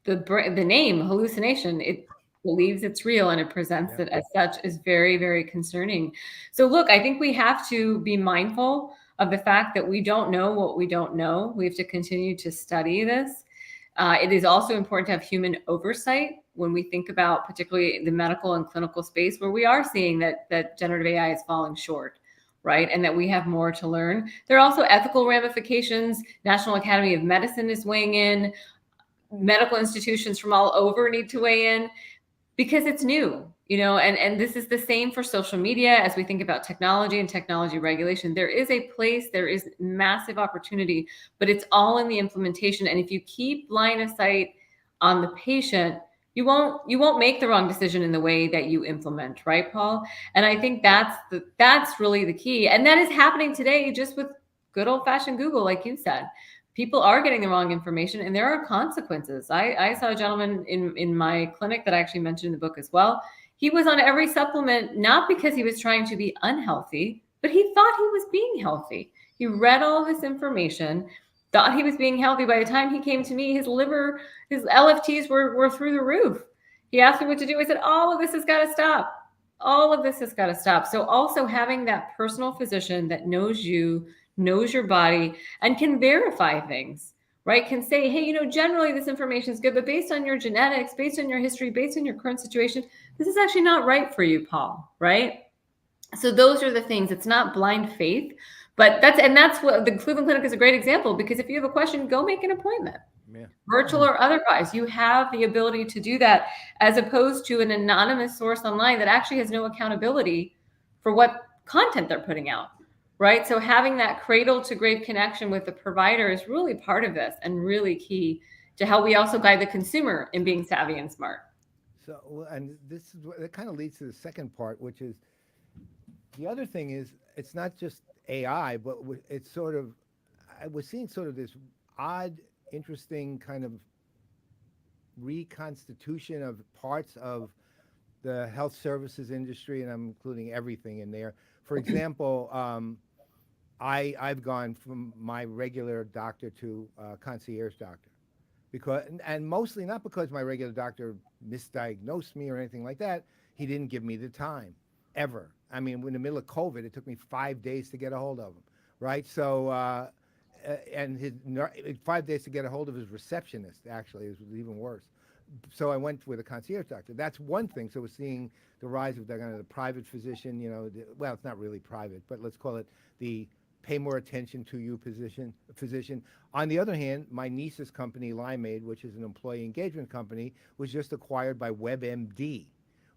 the name hallucination, it believes it's real and it presents it as such, is very, very concerning. So look, I think we have to be mindful of the fact that we don't know what we don't know. We have to continue to study this. It is also important to have human oversight when we think about particularly the medical and clinical space, where we are seeing that generative AI is falling short, right? And that we have more to learn. There are also ethical ramifications. National Academy of Medicine is weighing in. Medical institutions from all over need to weigh in, because it's new, and this is the same for social media. As we think about technology and technology regulation, there is a place, there is massive opportunity, but it's all in the implementation. And if you keep line of sight on the patient, you won't make the wrong decision in the way that you implement, right, Paul? And I think that's really the key. And that is happening today just with good old-fashioned Google, like you said. People are getting the wrong information, and there are consequences. I saw a gentleman in my clinic that I actually mentioned in the book as well. He was on every supplement, not because he was trying to be unhealthy, but he thought he was being healthy. He read all this information, thought he was being healthy. By the time he came to me, his liver, his LFTs were through the roof. He asked me what to do. I said, all of this has got to stop. All of this has got to stop. So also having that personal physician that knows you, knows your body, and can verify things, right? Can say, hey, generally this information is good, but based on your genetics, based on your history, based on your current situation, this is actually not right for you, Paul, right? So those are the things. It's not blind faith, but that's what the Cleveland Clinic is a great example, because if you have a question, go make an appointment. Yeah. Virtual or otherwise, you have the ability to do that, as opposed to an anonymous source online that actually has no accountability for what content they're putting out, right? So having that cradle to grave connection with the provider is really part of this, and really key to how we also guide the consumer in being savvy and smart. So, and this is that kind of leads to the second part, which is the other thing is it's not just AI, but it's sort of, I was seeing sort of this odd, interesting kind of reconstitution of parts of the health services industry, and I'm including everything in there. For example, I've gone from my regular doctor to concierge doctor, because, and mostly not because my regular doctor misdiagnosed me or anything like that. He didn't give me the time ever. I mean, in the middle of COVID, it took me 5 days to get a hold of him, right? So, and 5 days to get a hold of his receptionist, actually, is even worse. So I went with a concierge doctor. That's one thing. So we're seeing the rise of the private physician, well, it's not really private, but let's call it the pay more attention to you physician. On the other hand, my niece's company, Limeade, which is an employee engagement company, was just acquired by WebMD,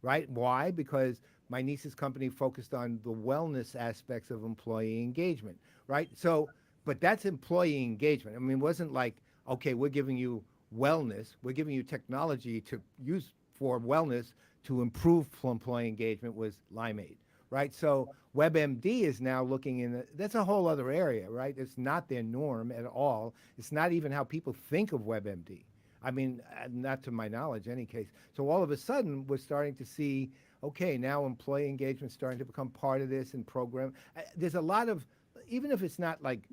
right? Why? Because my niece's company focused on the wellness aspects of employee engagement, right? So, but that's employee engagement. I mean, it wasn't like, okay, we're giving you wellness, we're giving you technology to use for wellness to improve employee engagement, was Limeade, right? So WebMD is now looking in, that's a whole other area, right? It's not their norm at all. It's not even how people think of WebMD. I mean, not to my knowledge, in any case. So all of a sudden, we're starting to see, okay, now employee engagement starting to become part of this and program. There's a lot of, even if it's not like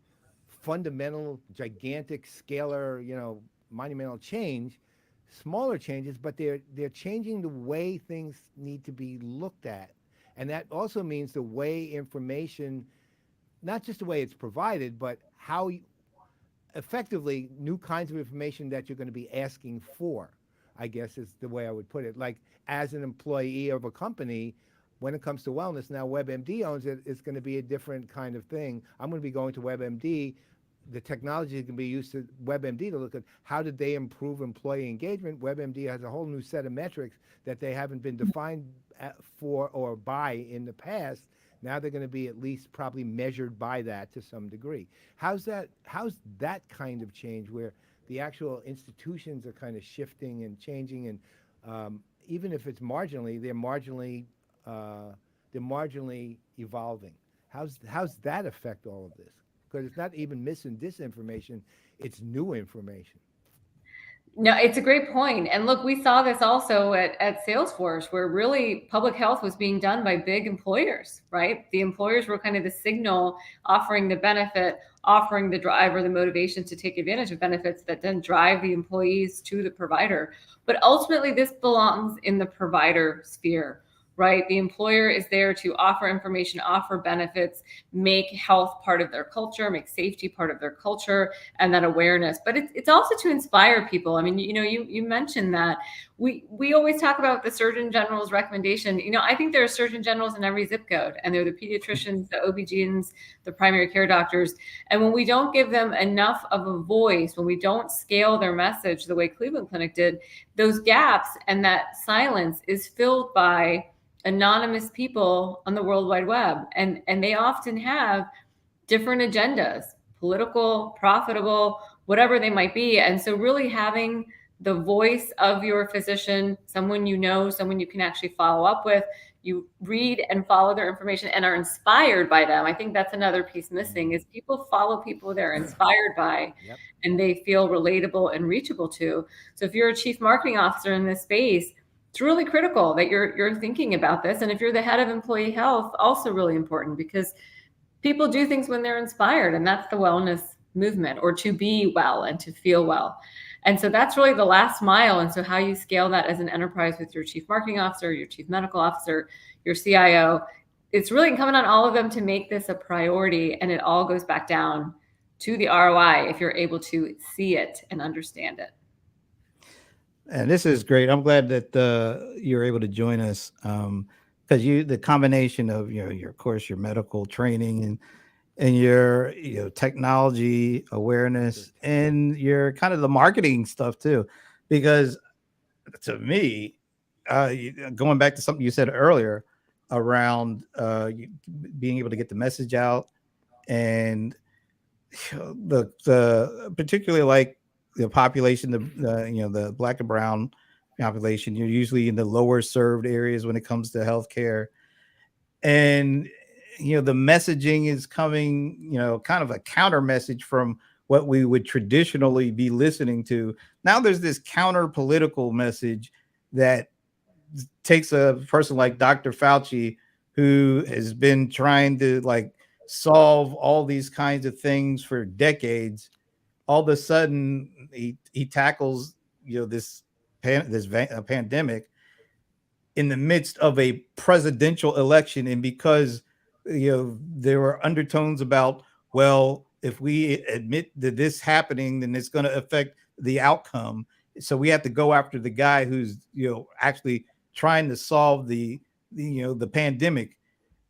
fundamental, gigantic, scalar, monumental change, smaller changes, but they're changing the way things need to be looked at. And that also means the way information, not just the way it's provided, but how effectively new kinds of information that you're going to be asking for, I guess is the way I would put it. Like, as an employee of a company, when it comes to wellness, now WebMD owns it, it's going to be a different kind of thing. I'm going to be going to WebMD. The technology can be used to WebMD to look at how did they improve employee engagement. WebMD has a whole new set of metrics that they haven't been defined for or by in the past. Now they're going to be at least probably measured by that to some degree. How's that kind of change, where the actual institutions are kind of shifting and changing, and even if it's marginally, they're marginally evolving. How's that affect all of this? Because it's not even mis and disinformation, it's new information. No, it's a great point. And look, we saw this also at Salesforce, where really public health was being done by big employers, right? The employers were kind of the signal, offering the benefit, offering the drive or the motivation to take advantage of benefits that then drive the employees to the provider. But ultimately, this belongs in the provider sphere, right? The employer is there to offer information, offer benefits, make health part of their culture, make safety part of their culture, and that awareness. But it's also to inspire people. I mean, you mentioned that. We always talk about the Surgeon General's recommendation. I think there are Surgeon Generals in every zip code, and they're the pediatricians, the OB-GYNs, the primary care doctors. And when we don't give them enough of a voice, when we don't scale their message the way Cleveland Clinic did, those gaps and that silence is filled by anonymous people on the World Wide Web. And they often have different agendas, political, profitable, whatever they might be. And so really having the voice of your physician, someone someone you can actually follow up with, you read and follow their information and are inspired by them. I think that's another piece missing, is people follow people they're inspired by. Yep. And they feel relatable and reachable to. So if you're a chief marketing officer in this space, it's really critical that you're thinking about this. And if you're the head of employee health, also really important, because people do things when they're inspired, and that's the wellness movement, or to be well and to feel well. And so that's really the last mile. And so how you scale that as an enterprise with your chief marketing officer, your chief medical officer, your CIO. It's really incumbent on all of them to make this a priority, and it all goes back down to the ROI if you're able to see it and understand it. And this is great. I'm glad that you're able to join us, because the combination of your of course your medical training and your technology awareness and your kind of the marketing stuff too, because to me, going back to something you said earlier around being able to get the message out, and the particularly like the population, the black and brown population, you're usually in the lower served areas when it comes to healthcare, and the messaging is coming, kind of a counter message from what we would traditionally be listening to. Now there's this counter political message that takes a person like Dr. Fauci, who has been trying to like solve all these kinds of things for decades. All of a sudden he tackles this pandemic in the midst of a presidential election, and because there were undertones about, well, if we admit that this happening, then it's going to affect the outcome, so we have to go after the guy who's actually trying to solve the pandemic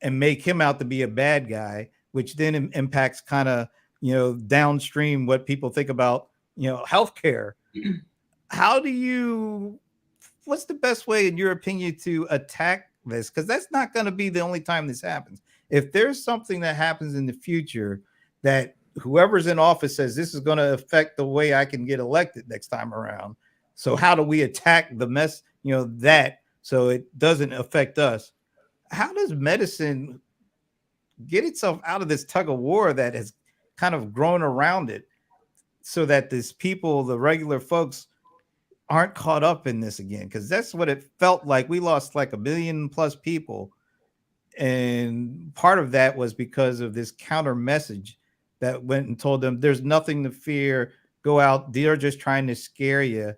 and make him out to be a bad guy, which then impacts kind of downstream what people think about healthcare. How do you What's the best way, in your opinion, to attack this? Because that's not going to be the only time this happens. If there's something that happens in the future that whoever's in office says this is going to affect the way I can get elected next time around, so how do we attack the mess, that so it doesn't affect us? How does medicine get itself out of this tug of war that has kind of grown around it, so that these people, the regular folks, aren't caught up in this again? Because that's what it felt like. We lost like 1 million plus people, and part of that was because of this counter message that went and told them there's nothing to fear, go out, they're just trying to scare you.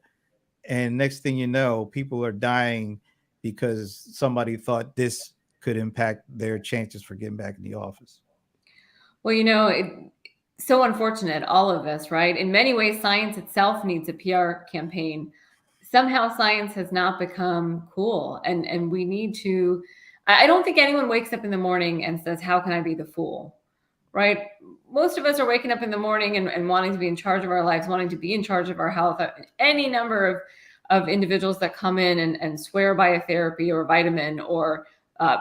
And next thing you know, people are dying because somebody thought this could impact their chances for getting back in the office. Well, it's so unfortunate, all of this, right? In many ways, science itself needs a PR campaign. Somehow science has not become cool, and we need to. I don't think anyone wakes up in the morning and says, how can I be the fool, right? Most of us are waking up in the morning and wanting to be in charge of our lives, wanting to be in charge of our health. Any number of individuals that come in and swear by a therapy or a vitamin or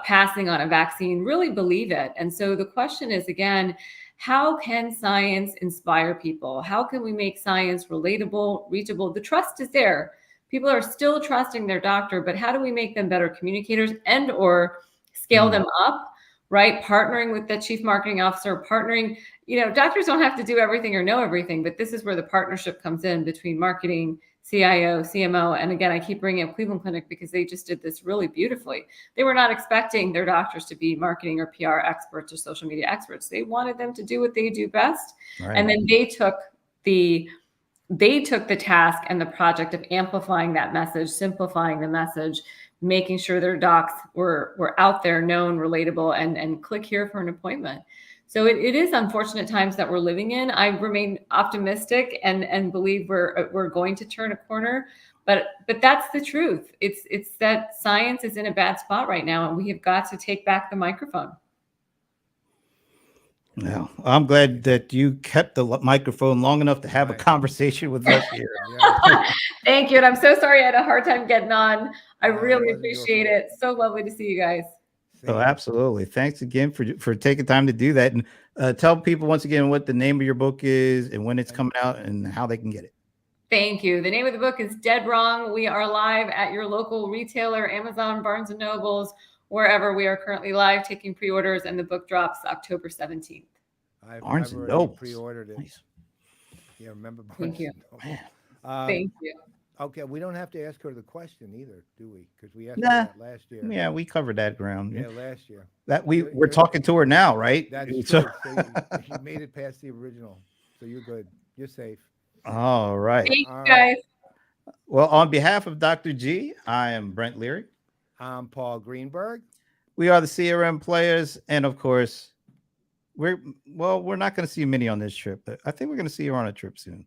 passing on a vaccine really believe it. And so the question is, again, how can science inspire people? How can we make science relatable, reachable? The trust is there. People are still trusting their doctor, but how do we make them better communicators and or scale them up, right? Partnering with the chief marketing officer, partnering, doctors don't have to do everything or know everything, but this is where the partnership comes in between marketing, CIO, CMO. And again, I keep bringing up Cleveland Clinic because they just did this really beautifully. They were not expecting their doctors to be marketing or PR experts or social media experts. They wanted them to do what they do best. Right. And then they took the task and the project of amplifying that message, simplifying the message, making sure their docs were out there, known, relatable, and click here for an appointment. So it is unfortunate times that we're living in. I remain optimistic and believe we're going to turn a corner, but that's the truth. It's that science is in a bad spot right now, and we have got to take back the microphone. Yeah, I'm glad that you kept the microphone long enough to have a conversation with us here. Thank you. And I'm so sorry I had a hard time getting on. I really appreciate it. So lovely to see you guys. Oh, absolutely. Thanks again for taking time to do that. And tell people once again what the name of your book is and when it's coming out and how they can get it. Thank you. The name of the book is Dead Wrong. We are live at your local retailer, Amazon, Barnes & Nobles, wherever. We are currently live taking pre-orders, and the book drops October 17th. I've already pre-ordered it. Nice. Yeah, remember Barnes. Thank you. Thank you. Okay, we don't have to ask her the question either, do we? Because we asked her that last year. Yeah, we covered that ground. Yeah, last year. That we're talking to her now, right? That's true. So you made it past the original, so you're good. You're safe. All right. Thank you, guys. Well, on behalf of Dr. G, I am Brent Leary. I'm Paul Greenberg. We are the CRM Players, and of course, we're not going to see Minnie on this trip, but I think we're going to see her on a trip soon.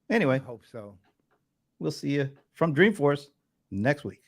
I Anyway, hope so. we'll see you from Dreamforce next week.